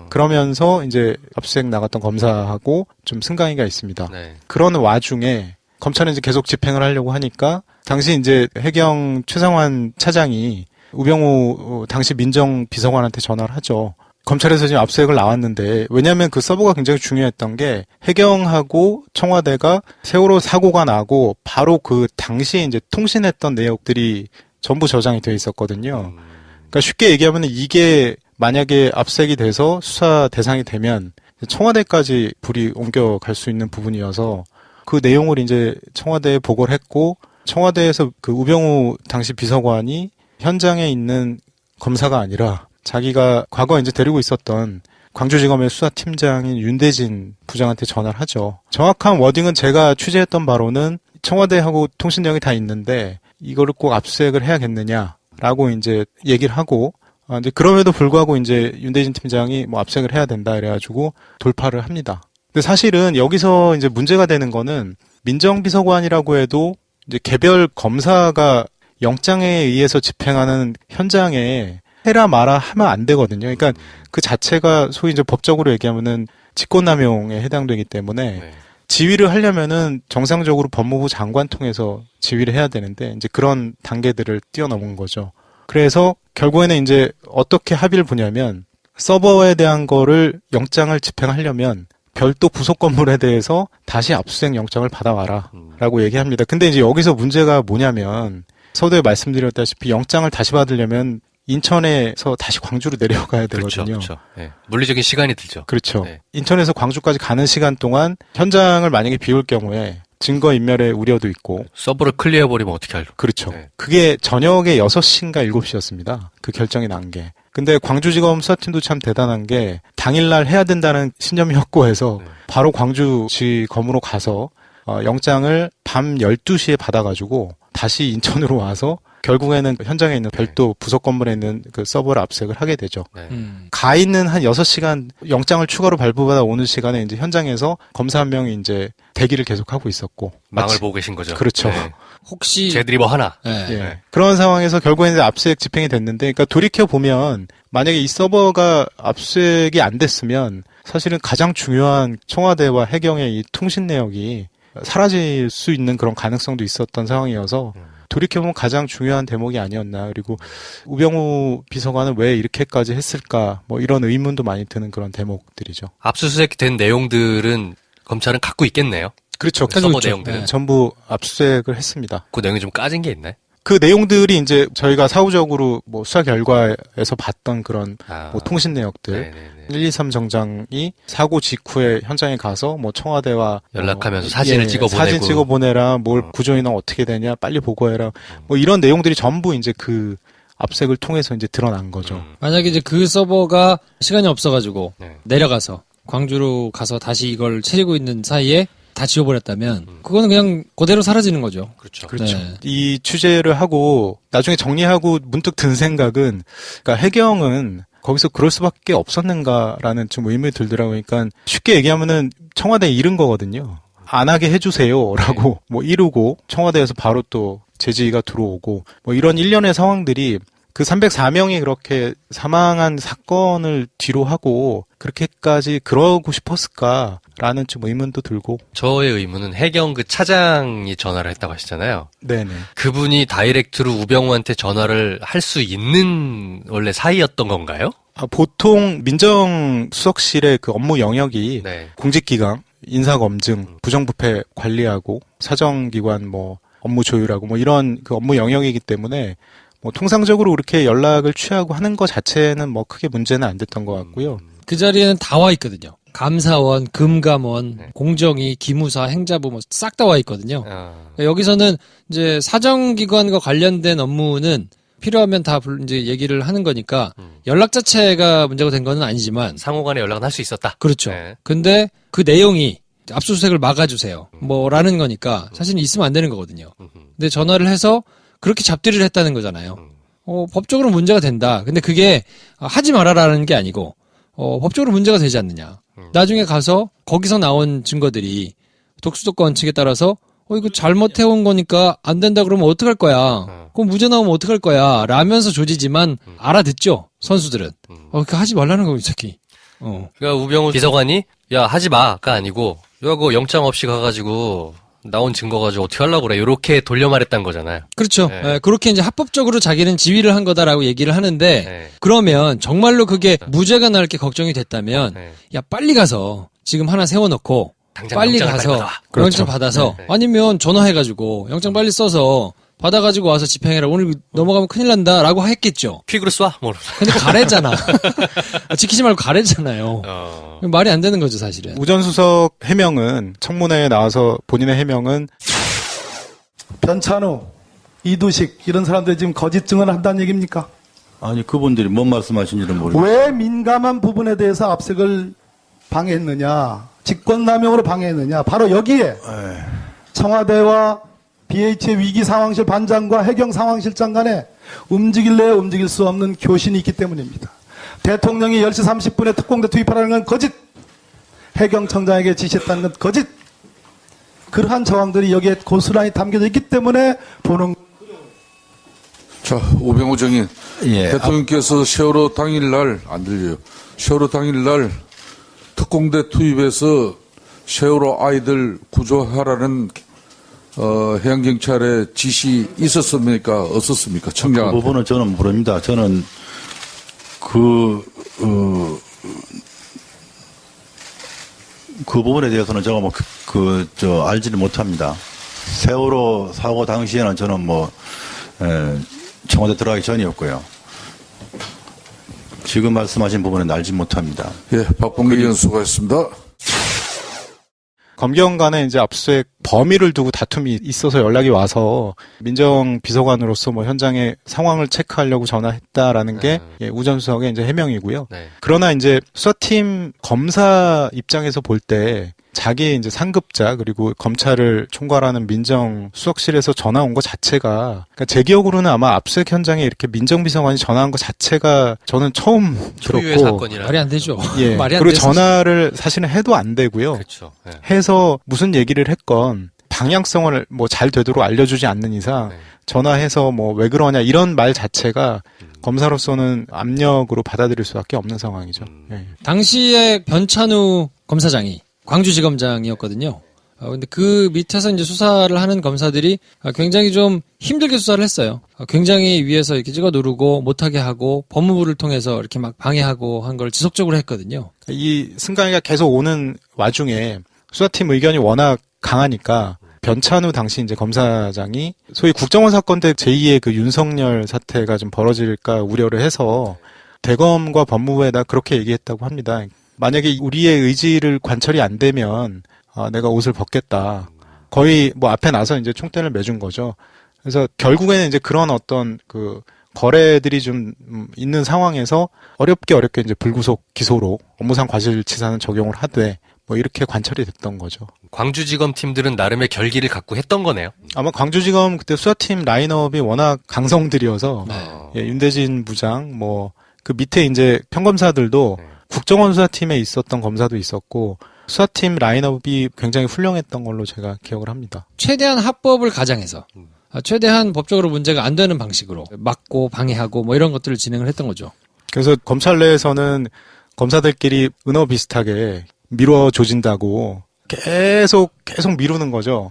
그러면서 이제 압수수색 나갔던 검사하고 좀 승강이가 있습니다. 네. 그런 와중에 검찰은 이제 계속 집행을 하려고 하니까, 당시 이제 해경 최상환 차장이 우병우 당시 민정비서관한테 전화를 하죠. 검찰에서 지금 압수수색을 나왔는데, 왜냐하면 그 서버가 굉장히 중요했던 게, 해경하고 청와대가 세월호 사고가 나고 바로 그 당시에 이제 통신했던 내역들이 전부 저장이 되어 있었거든요. 그러니까 쉽게 얘기하면 이게 만약에 압수수색이 돼서 수사 대상이 되면 청와대까지 불이 옮겨갈 수 있는 부분이어서, 그 내용을 이제 청와대에 보고를 했고, 청와대에서 그 우병우 당시 비서관이 현장에 있는 검사가 아니라 자기가 과거 이제 데리고 있었던 광주지검의 수사팀장인 윤대진 부장한테 전화를 하죠. 정확한 워딩은 제가 취재했던 바로는, 청와대하고 통신력이 다 있는데 이거를 꼭 압수수색을 해야겠느냐라고 이제 얘기를 하고, 근데 그럼에도 불구하고 이제 윤대진 팀장이 뭐 압수수색을 해야 된다 이래가지고 돌파를 합니다. 근데 사실은 여기서 이제 문제가 되는 거는, 민정비서관이라고 해도 이제 개별 검사가 영장에 의해서 집행하는 현장에 해라 마라 하면 안 되거든요. 그러니까 그 자체가 소위 이제 법적으로 얘기하면은 직권남용에 해당되기 때문에, 지휘를 하려면은 정상적으로 법무부 장관 통해서 지휘를 해야 되는데, 이제 그런 단계들을 뛰어넘은 거죠. 그래서 결국에는 이제 어떻게 합의를 보냐면, 서버에 대한 거를 영장을 집행하려면 별도 부속 건물에 대해서 다시 압수수색 영장을 받아와라 라고 얘기합니다. 근데 이제 여기서 문제가 뭐냐면, 서두에 말씀드렸다시피 영장을 다시 받으려면 인천에서 다시 광주로 내려가야 되거든요. 그렇죠. 네. 물리적인 시간이 들죠. 그렇죠. 네. 인천에서 광주까지 가는 시간 동안 현장을 만약에 비울 경우에 증거 인멸의 우려도 있고, 서버를 클리어해버리면 어떻게 할까? 그렇죠. 네. 그게 저녁에 6시인가 7시였습니다. 그 결정이 난 게. 근데 광주지검 수사팀도 참 대단한 게, 당일날 해야 된다는 신념이 확고해서 바로 광주지검으로 가서 영장을 밤 12시에 받아가지고 다시 인천으로 와서 결국에는 현장에 있는 별도 부속 건물에 있는 그 서버를 압수수색을 하게 되죠. 가 있는 한 6시간 영장을 추가로 발부받아 오는 시간에 이제 현장에서 검사 한 명이 이제 대기를 계속하고 있었고, 망을 보고 계신 거죠. 그렇죠. 네. 혹시 쟤들이 뭐 하나? 예. 그런 상황에서 결국에는 이제 압수수색 집행이 됐는데, 그러니까 돌이켜 보면 만약에 이 서버가 압수수색이 안 됐으면 사실은 가장 중요한 청와대와 해경의 이 통신 내역이 사라질 수 있는 그런 가능성도 있었던 상황이어서, 돌이켜보면 가장 중요한 대목이 아니었나. 그리고 우병우 비서관은 왜 이렇게까지 했을까, 뭐 이런 의문도 많이 드는 그런 대목들이죠. 압수수색 된 내용들은 검찰은 갖고 있겠네요. 그렇죠. 서버 내용들은. 네, 전부 압수수색을 했습니다. 그 내용이 좀 까진 게 있나요? 그 내용들이 이제 저희가 사후적으로 뭐 수사 결과에서 봤던 그런 뭐 통신 내역들, 123 정장이 사고 직후에 현장에 가서 뭐 청와대와 연락하면서 사진을 찍어보내고 사진 찍어보내라, 뭘 구조인은 어떻게 되냐, 빨리 보고해라, 뭐 이런 내용들이 전부 이제 그 압색을 통해서 이제 드러난 거죠. 만약에 이제 그 서버가 시간이 없어가지고 내려가서 광주로 가서 다시 이걸 채리고 있는 사이에 다 지워버렸다면 그거는 그냥 그대로 사라지는 거죠. 그렇죠. 그렇죠. 네. 이 취재를 하고 나중에 정리하고 문득 든 생각은, 그러니까 해경은 거기서 그럴 수밖에 없었는가라는 좀 의문이 들더라고요. 그러니까 쉽게 얘기하면은 청와대에 이른 거거든요. 안 하게 해주세요라고 뭐 이르고 청와대에서 바로 또 제지가 들어오고 뭐 이런 일련의 상황들이 그 304명이 그렇게 사망한 사건을 뒤로 하고 그렇게까지 그러고 싶었을까라는 좀 의문도 들고. 저의 의문은 해경 그 차장이 전화를 했다고 하시잖아요. 네네. 그분이 다이렉트로 우병우한테 전화를 할 수 있는 원래 사이였던 건가요? 보통 민정수석실의 그 업무 영역이 공직기강, 인사검증, 부정부패 관리하고 사정기관 뭐 업무 조율하고 뭐 이런 그 업무 영역이기 때문에 뭐 통상적으로 그렇게 연락을 취하고 하는 것 자체는 뭐 크게 문제는 안 됐던 것 같고요. 그 자리에는 다 와 있거든요. 감사원, 금감원, 공정위, 기무사, 행자부 뭐 싹 다 와 있거든요. 그러니까 여기서는 이제 사정기관과 관련된 업무는 필요하면 다 이제 얘기를 하는 거니까 연락 자체가 문제가 된 건 아니지만 상호간에 연락은 할 수 있었다. 그렇죠. 근데 그 내용이 압수수색을 막아주세요. 뭐라는 거니까 사실은 있으면 안 되는 거거든요. 근데 전화를 해서 그렇게 잡들이를 했다는 거잖아요. 법적으로 문제가 된다. 근데 그게 하지 말아라는 게 아니고 법적으로 문제가 되지 않느냐. 나중에 가서 거기서 나온 증거들이 독수독과 원칙에 따라서 이거 잘못해온 거니까 안 된다 그러면 어떡할 거야. 그럼 무죄 나오면 어떡할 거야. 라면서 조지지만 알아듣죠. 선수들은. 그거 하지 말라는 거, 이 새끼. 그러니까 우병우 비서관이 야 하지 마가 아니고 이거 영장 없이 가가지고 나온 증거 가지고 어떻게 하려고 그래. 이렇게 돌려 말했단 거잖아요. 그렇죠. 네, 그렇게 이제 합법적으로 자기는 지휘를 한 거다라고 얘기를 하는데 그러면 정말로 그게 무죄가 나올 게 걱정이 됐다면 야 빨리 가서 지금 하나 세워놓고 빨리 가서 영장 받아서 아니면 전화해가지고 영장 빨리 써서 받아가지고 와서 집행해라. 오늘 넘어가면 큰일 난다라고 했겠죠. 퀵으로 쏴? 뭐. 근데 가래잖아. 지키지 말고 가래잖아요. 말이 안 되는 거죠, 사실은. 우전수석 해명은 청문회에 나와서 본인의 해명은 변찬우, 이두식 이런 사람들이 지금 거짓 증언을 한다는 얘기입니까? 아니 그분들이 뭔 말씀하신지는 모르겠어요. 왜 민감한 부분에 대해서 압색을 방해했느냐, 직권남용으로 방해했느냐, 바로 여기에 청와대와 BH의 위기상황실 반장과 해경상황실장 간에 움직일래야 움직일 수 없는 교신이 있기 때문입니다. 대통령이 10시 30분에 특공대 투입하라는 건 거짓, 해경청장에게 지시했다는 건 거짓, 그러한 정황들이 여기에 고스란히 담겨져 있기 때문에 보는. 자, 우병우 정인. 대통령께서 세월호 당일날, 안 들려요. 세월호 당일날 특공대 투입해서 세월호 아이들 구조하라는 해양경찰의 지시 있었습니까? 없었습니까? 청장한테. 그 부분은 저는 모릅니다. 저는 그 부분에 대해서는 제가 알지를 못합니다. 세월호 사고 당시에는 저는 청와대 들어가기 전이었고요. 지금 말씀하신 부분은 알지 못합니다. 예, 박봉계 의원 수고했습니다. 검경 간에 이제 압수수색 범위를 두고 다툼이 있어서 연락이 와서 민정비서관으로서 현장의 상황을 체크하려고 전화했다라는 게 우전수석의 이제 해명이고요. 그러나 이제 수사팀 검사 입장에서 볼 때 자기의 이제 상급자 그리고 검찰을 총괄하는 민정수석실에서 전화 온 것 자체가, 그러니까 제 기억으로는 아마 압수수색 현장에 이렇게 민정비서관이 전화한 것 자체가 저는 처음 들었고 말이 안 되죠. 예. 말이 안 그리고 돼서. 전화를 사실은 해도 안 되고요. 그렇죠. 해서 무슨 얘기를 했건 방향성을 잘 되도록 알려주지 않는 이상 전화해서 왜 그러냐 이런 말 자체가 검사로서는 압력으로 받아들일 수밖에 없는 상황이죠. 예. 당시에 변찬우 검사장이 광주지검장이었거든요. 근데 그 밑에서 이제 수사를 하는 검사들이 굉장히 좀 힘들게 수사를 했어요. 굉장히 위에서 이렇게 찍어 누르고 못하게 하고 법무부를 통해서 이렇게 막 방해하고 한 걸 지속적으로 했거든요. 이 승강이가 계속 오는 와중에 수사팀 의견이 워낙 강하니까 변찬후 당시 이제 검사장이 소위 국정원 사건 때 제2의 그 윤석열 사태가 좀 벌어질까 우려를 해서 대검과 법무부에다 그렇게 얘기했다고 합니다. 만약에 우리의 의지를 관철이 안 되면 내가 옷을 벗겠다. 거의 뭐 앞에 나서 이제 총대를 매준 거죠. 그래서 결국에는 이제 그런 어떤 그 거래들이 좀 있는 상황에서 어렵게 이제 불구속 기소로 업무상 과실치사는 적용을 하되 뭐 이렇게 관철이 됐던 거죠. 광주지검 팀들은 나름의 결기를 갖고 했던 거네요. 아마 광주지검 그때 수사팀 라인업이 워낙 강성들이어서 예, 윤대진 부장 뭐 그 밑에 이제 평검사들도 국정원 수사팀에 있었던 검사도 있었고 수사팀 라인업이 굉장히 훌륭했던 걸로 제가 기억을 합니다. 최대한 합법을 가장해서 최대한 법적으로 문제가 안 되는 방식으로 막고 방해하고 뭐 이런 것들을 진행을 했던 거죠. 그래서 검찰 내에서는 검사들끼리 은어 비슷하게 미뤄 조진다고 계속 미루는 거죠.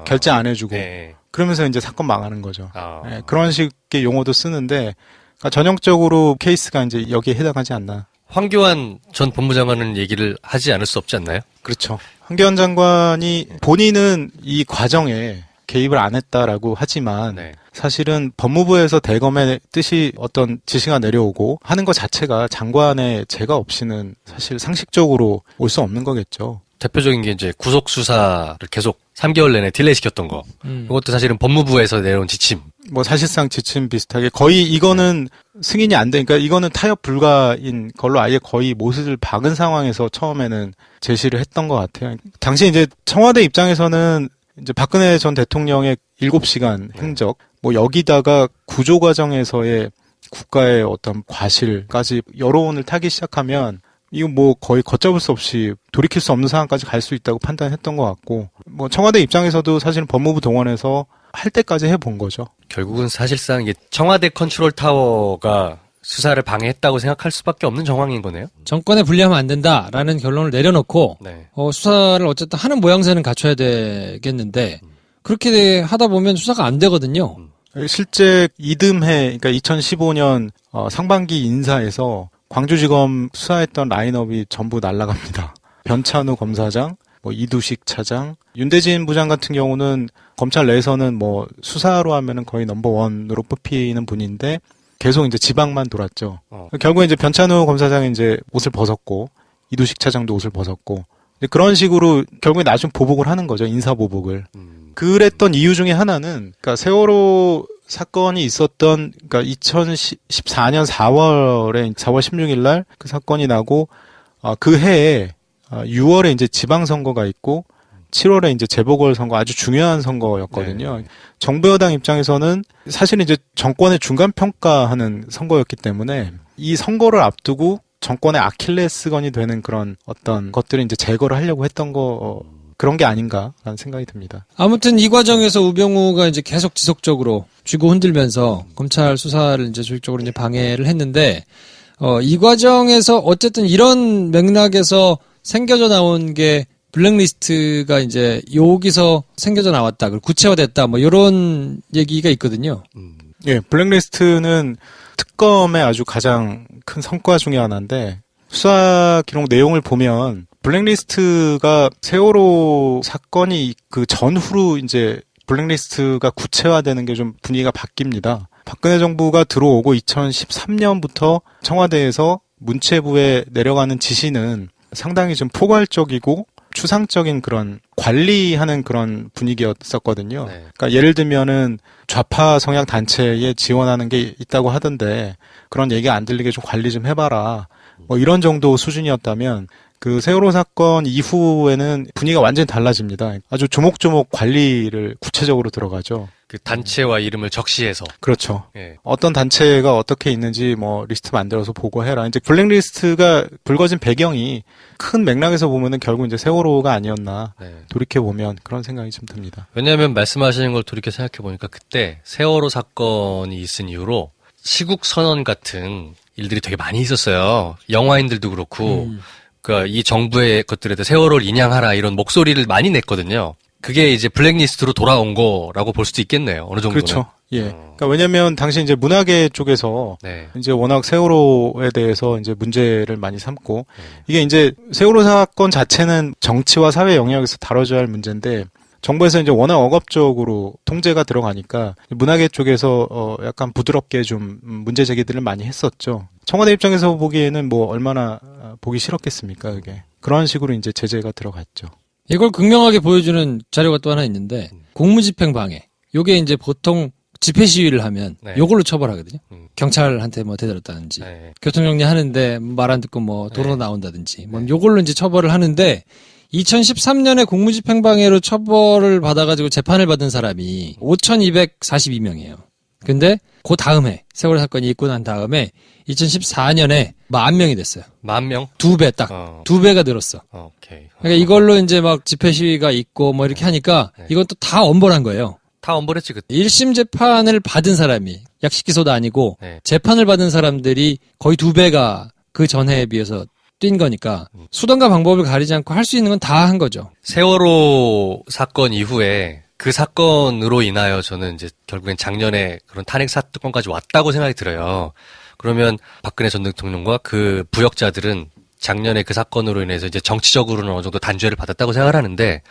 결제 안 해주고. 네. 그러면서 이제 사건 망하는 거죠. 네, 그런 식의 용어도 쓰는데 그러니까 전형적으로 케이스가 이제 여기에 해당하지 않나. 황교안 전 법무장관은 얘기를 하지 않을 수 없지 않나요? 그렇죠. 황교안 장관이 본인은 이 과정에 개입을 안 했다라고 하지만 사실은 법무부에서 대검의 뜻이 어떤 지시가 내려오고 하는 것 자체가 장관의 제가 없이는 사실 상식적으로 올 수 없는 거겠죠. 대표적인 게 이제 구속 수사를 계속 3개월 내내 딜레이 시켰던 거. 이것도 사실은 법무부에서 내려온 지침. 뭐 사실상 지침 비슷하게 거의 이거는 승인이 안 되니까 이거는 타협 불가인 걸로 아예 거의 못을 박은 상황에서 처음에는 제시를 했던 것 같아요. 당시 이제 청와대 입장에서는 이제 박근혜 전 대통령의 7시간 행적, 뭐 여기다가 구조 과정에서의 국가의 어떤 과실까지 여론을 타기 시작하면 이거 뭐 거의 걷잡을 수 없이 돌이킬 수 없는 상황까지 갈 수 있다고 판단했던 것 같고, 뭐 청와대 입장에서도 사실 법무부 동원해서 할 때까지 해본 거죠. 결국은 사실상 이게 청와대 컨트롤 타워가 수사를 방해했다고 생각할 수밖에 없는 정황인 거네요. 정권에 불리하면 안 된다라는 결론을 내려놓고 수사를 어쨌든 하는 모양새는 갖춰야 되겠는데 그렇게 하다 보면 수사가 안 되거든요. 실제 이듬해, 그러니까 2015년 상반기 인사에서 광주지검 수사했던 라인업이 전부 날아갑니다. 변찬후 검사장, 뭐 이두식 차장, 윤대진 부장 같은 경우는 검찰 내에서는 뭐 수사로 하면은 거의 넘버원으로 뽑히는 분인데 계속 이제 지방만 돌았죠. 결국에 이제 변찬후 검사장이 이제 옷을 벗었고 이두식 차장도 옷을 벗었고 그런 식으로 결국에 나중 보복을 하는 거죠. 인사 보복을. 그랬던 이유 중에 하나는 그러니까 세월호 사건이 있었던 그러니까 2014년 4월 16일 날 그 사건이 나고 그 해에 6월에 이제 지방선거가 있고 7월에 이제 재보궐선거 아주 중요한 선거였거든요. 정부 여당 입장에서는 사실은 이제 정권의 중간 평가하는 선거였기 때문에 이 선거를 앞두고 정권의 아킬레스건이 되는 그런 어떤 것들을 이제 제거를 하려고 했던 그런 게 아닌가라는 생각이 듭니다. 아무튼 이 과정에서 우병우가 이제 계속 지속적으로 쥐고 흔들면서 검찰 수사를 이제 조직적으로 이제 방해를 했는데 이 과정에서 어쨌든 이런 맥락에서 생겨져 나온 게 블랙리스트가 이제 여기서 생겨져 나왔다. 그리고 구체화됐다. 뭐 이런 얘기가 있거든요. 예, 블랙리스트는 특검의 아주 가장 큰 성과 중에 하나인데 수사 기록 내용을 보면 블랙리스트가 세월호 사건이 그 전후로 이제 블랙리스트가 구체화되는 게 좀 분위기가 바뀝니다. 박근혜 정부가 들어오고 2013년부터 청와대에서 문체부에 내려가는 지시는 상당히 좀 포괄적이고 추상적인 그런 관리하는 그런 분위기였었거든요. 그러니까 예를 들면은 좌파 성향 단체에 지원하는 게 있다고 하던데 그런 얘기가 안 들리게 좀 관리 좀 해봐라. 뭐 이런 정도 수준이었다면 그 세월호 사건 이후에는 분위기가 완전히 달라집니다. 아주 조목조목 관리를 구체적으로 들어가죠. 그 단체와 이름을 적시해서. 그렇죠. 예. 어떤 단체가 어떻게 있는지 뭐 리스트 만들어서 보고해라. 이제 블랙리스트가 불거진 배경이 큰 맥락에서 보면은 결국 이제 세월호가 아니었나. 돌이켜보면 그런 생각이 좀 듭니다. 왜냐하면 말씀하시는 걸 돌이켜 생각해보니까 그때 세월호 사건이 있은 이후로 시국 선언 같은 일들이 되게 많이 있었어요. 영화인들도 그렇고. 그러니까 이 정부의 것들에 대해 세월호를 인양하라 이런 목소리를 많이 냈거든요. 그게 이제 블랙리스트로 돌아온 거라고 볼 수도 있겠네요. 어느 정도는. 그렇죠. 예. 그러니까 왜냐면 당시 이제 문화계 쪽에서 네. 이제 워낙 세월호에 대해서 이제 문제를 많이 삼고 이게 이제 세월호 사건 자체는 정치와 사회 영역에서 다뤄져야 할 문제인데 정부에서 이제 워낙 억압적으로 통제가 들어가니까 문화계 쪽에서 약간 부드럽게 좀 문제 제기들을 많이 했었죠. 청와대 입장에서 보기에는 뭐 얼마나 보기 싫었겠습니까, 그게. 그런 식으로 이제 제재가 들어갔죠. 이걸 극명하게 보여주는 자료가 또 하나 있는데 공무집행 방해. 요게 이제 보통 집회 시위를 하면 네. 요걸로 처벌하거든요. 경찰한테 뭐 대들었다든지 교통정리 하는데 말 안 듣고 뭐 도로 나온다든지 뭐 요걸로 이제 처벌을 하는데 2013년에 공무집행방해로 처벌을 받아가지고 재판을 받은 사람이 5,242명이에요. 근데 그 다음에 세월호 사건이 있고 난 다음에 2014년에 10,000명이 됐어요. 10,000명? 2배 딱. 2배가 늘었어. 오케이. 그러니까 이걸로 이제 막 집회 시위가 있고 뭐 이렇게 하니까 이건 또 다 엄벌한 거예요. 다 엄벌했지 그때. 1심 재판을 받은 사람이 약식기소도 아니고 재판을 받은 사람들이 거의 2배가 그 전해에 비해서 뛴 거니까 수단과 방법을 가리지 않고 할 수 있는 건 다 한 거죠. 세월호 사건 이후에 그 사건으로 인하여 저는 이제 결국엔 작년에 그런 탄핵 사건까지 왔다고 생각이 들어요. 그러면 박근혜 전 대통령과 그 부역자들은 작년에 그 사건으로 인해서 이제 정치적으로는 어느 정도 단죄를 받았다고 생각을 하는데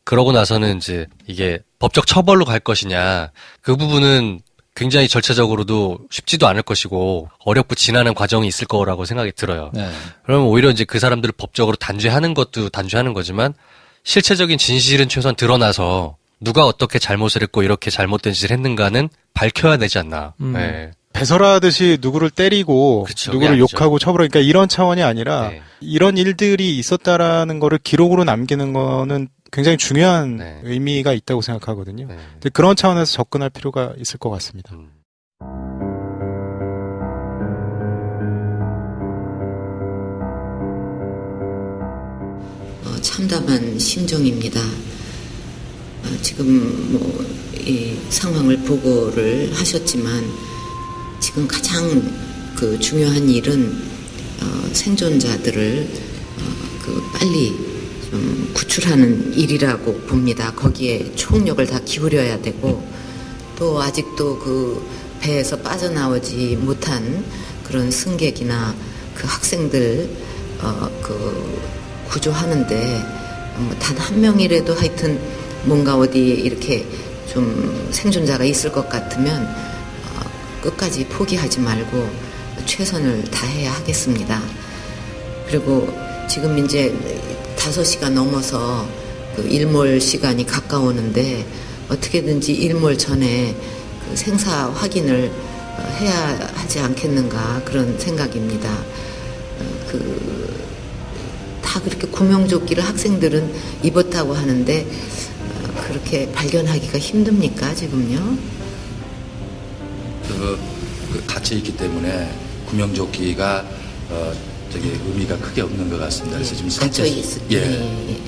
그러고 나서는 이제 이게 법적 처벌로 갈 것이냐 그 부분은 굉장히 절차적으로도 쉽지도 않을 것이고 어렵고 지나는 과정이 있을 거라고 생각이 들어요. 네. 그러면 오히려 이제 그 사람들을 법적으로 단죄하는 것도 단죄하는 거지만 실체적인 진실은 최소한 드러나서 누가 어떻게 잘못을 했고 이렇게 잘못된 짓을 했는가는 밝혀야 되지 않나. 네. 배설하듯이 누구를 때리고 그쵸, 누구를 그게 아니죠. 욕하고 처벌하니까 그러니까 이런 차원이 아니라 이런 일들이 있었다라는 거를 기록으로 남기는 거는 굉장히 중요한 의미가 있다고 생각하거든요. 근데 그런 차원에서 접근할 필요가 있을 것 같습니다. 참담한 심정입니다. 지금 이 상황을 보고를 하셨지만 지금 가장 그 중요한 일은 생존자들을 빨리 좀 구출하는 일이라고 봅니다. 거기에 총력을 다 기울여야 되고 또 아직도 그 배에서 빠져나오지 못한 그런 승객이나 그 학생들 그 구조하는데 단 한 명이라도 하여튼 뭔가 어디 이렇게 좀 생존자가 있을 것 같으면 끝까지 포기하지 말고 최선을 다해야 하겠습니다. 그리고 지금 이제 5시가 넘어서 그 일몰 시간이 가까우는데 어떻게든지 일몰 전에 그 생사 확인을 해야 하지 않겠는가 그런 생각입니다. 다 그렇게 구명조끼를 학생들은 입었다고 하는데 그렇게 발견하기가 힘듭니까 지금요? 갇혀 있기 때문에 구명조끼가 의미가 크게 없는 것 같습니다. 그래서 지금 갇혀 있을 때.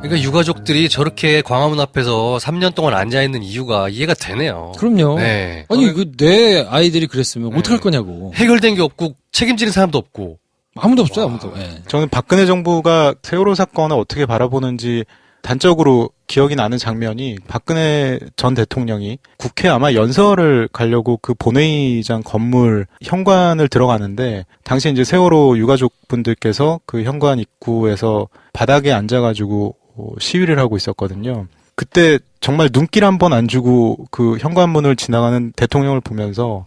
그러니까 유가족들이 저렇게 광화문 앞에서 3년 동안 앉아있는 이유가 이해가 되네요. 그럼요. 네. 아니 내 아이들이 그랬으면 어떡할 거냐고. 해결된 게 없고 책임지는 사람도 없고. 아무도 없어요. 아무도. 네. 저는 박근혜 정부가 세월호 사건을 어떻게 바라보는지 단적으로 기억이 나는 장면이 박근혜 전 대통령이 국회 아마 연설을 가려고 그 본회의장 건물 현관을 들어가는데 당시 이제 세월호 유가족분들께서 그 현관 입구에서 바닥에 앉아가지고 시위를 하고 있었거든요. 그때 정말 눈길 한 번 안 주고 그 현관문을 지나가는 대통령을 보면서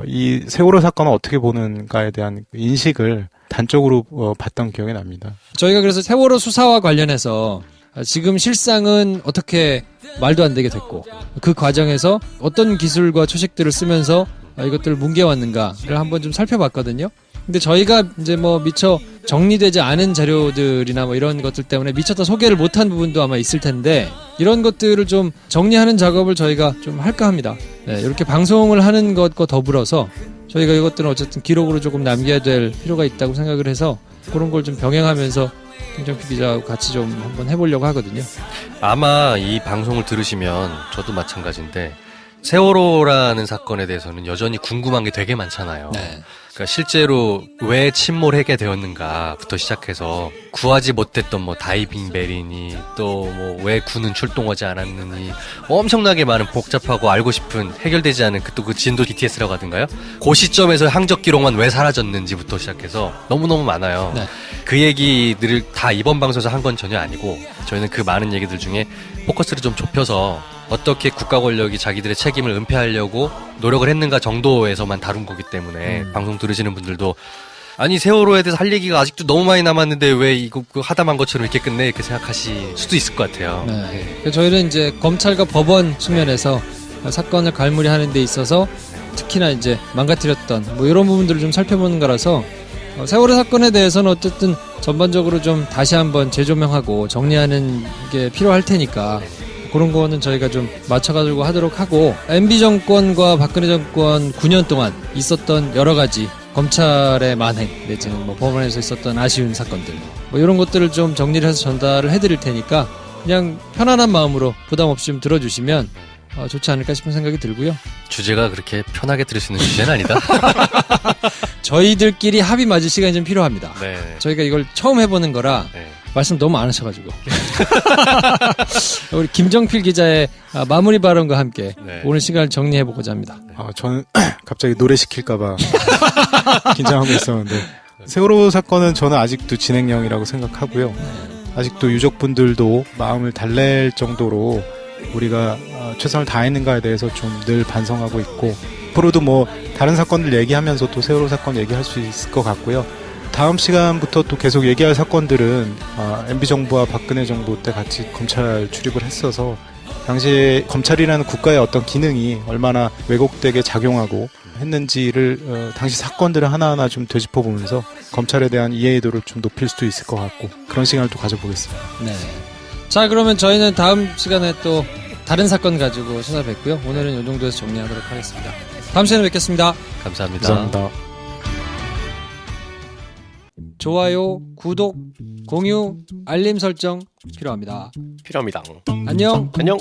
이 세월호 사건을 어떻게 보는가에 대한 인식을 단적으로 봤던 기억이 납니다. 저희가 그래서 세월호 수사와 관련해서 지금 실상은 어떻게 말도 안 되게 됐고 그 과정에서 어떤 기술과 초식들을 쓰면서 이것들을 뭉개왔는가를 한번 좀 살펴봤거든요. 근데 저희가 이제 뭐 미처 정리되지 않은 자료들이나 뭐 이런 것들 때문에 미처 더 소개를 못한 부분도 아마 있을 텐데 이런 것들을 좀 정리하는 작업을 저희가 좀 할까 합니다. 네, 이렇게 방송을 하는 것과 더불어서 저희가 이것들은 어쨌든 기록으로 조금 남겨야 될 필요가 있다고 생각을 해서 그런 걸 좀 병행하면서 김정필 기자하고 같이 좀 한번 해보려고 하거든요. 아마 이 방송을 들으시면 저도 마찬가지인데 세월호라는 사건에 대해서는 여전히 궁금한 게 되게 많잖아요. 네. 그러니까 실제로 왜 침몰하게 되었는가부터 시작해서 구하지 못했던 뭐 다이빙 벨이니 또 뭐 왜 군은 출동하지 않았느니 엄청나게 많은 복잡하고 알고 싶은 해결되지 않은 그 진도 BTS라고 하던가요? 그 시점에서 항적 기록만 왜 사라졌는지부터 시작해서 너무너무 많아요. 네. 그 얘기들을 다 이번 방송에서 한 건 전혀 아니고 저희는 그 많은 얘기들 중에 포커스를 좀 좁혀서 어떻게 국가 권력이 자기들의 책임을 은폐하려고 노력을 했는가 정도에서만 다룬 거기 때문에 방송 들으시는 분들도 아니 세월호에 대해서 할 얘기가 아직도 너무 많이 남았는데 왜 이거 하다만 것처럼 이렇게 끝내 이렇게 생각하실 수도 있을 것 같아요. 네. 저희는 이제 검찰과 법원 측면에서 사건을 갈무리하는 데 있어서 특히나 이제 망가뜨렸던 뭐 이런 부분들을 좀 살펴보는 거라서 세월호 사건에 대해서는 어쨌든 전반적으로 좀 다시 한번 재조명하고 정리하는 게 필요할 테니까 그런 거는 저희가 좀 맞춰가지고 하도록 하고 MB 정권과 박근혜 정권 9년 동안 있었던 여러 가지 검찰의 만행 내지는 뭐 법원에서 있었던 아쉬운 사건들 뭐 이런 것들을 좀 정리를 해서 전달을 해드릴 테니까 그냥 편안한 마음으로 부담 없이 좀 들어주시면 좋지 않을까 싶은 생각이 들고요. 주제가 그렇게 편하게 들을 수 있는 주제는 아니다. 저희들끼리 합의 맞을 시간이 좀 필요합니다. 네. 저희가 이걸 처음 해보는 거라 말씀 너무 안 하셔가지고 우리 김정필 기자의 마무리 발언과 함께 오늘 시간을 정리해보고자 합니다. 저는 갑자기 노래 시킬까봐 긴장하고 있었는데 세월호 사건은 저는 아직도 진행형이라고 생각하고요. 아직도 유족분들도 마음을 달랠 정도로 우리가 최선을 다했는가에 대해서 좀 늘 반성하고 있고 앞으로도 뭐 다른 사건들 얘기하면서 또 세월호 사건 얘기할 수 있을 것 같고요. 다음 시간부터 또 계속 얘기할 사건들은 MB 정부와 박근혜 정부 때 같이 검찰 출입을 했어서 당시에 검찰이라는 국가의 어떤 기능이 얼마나 왜곡되게 작용하고 했는지를 당시 사건들을 하나하나 좀 되짚어보면서 검찰에 대한 이해도를 좀 높일 수도 있을 것 같고 그런 시간을 또 가져보겠습니다. 네. 자, 그러면 저희는 다음 시간에 또 다른 사건 가지고 찾아뵙고요. 오늘은 이 정도에서 정리하도록 하겠습니다. 다음 시간에 뵙겠습니다. 감사합니다. 감사합니다. 좋아요, 구독, 공유, 알림 설정 필요합니다. 필요합니다. 안녕. 안녕.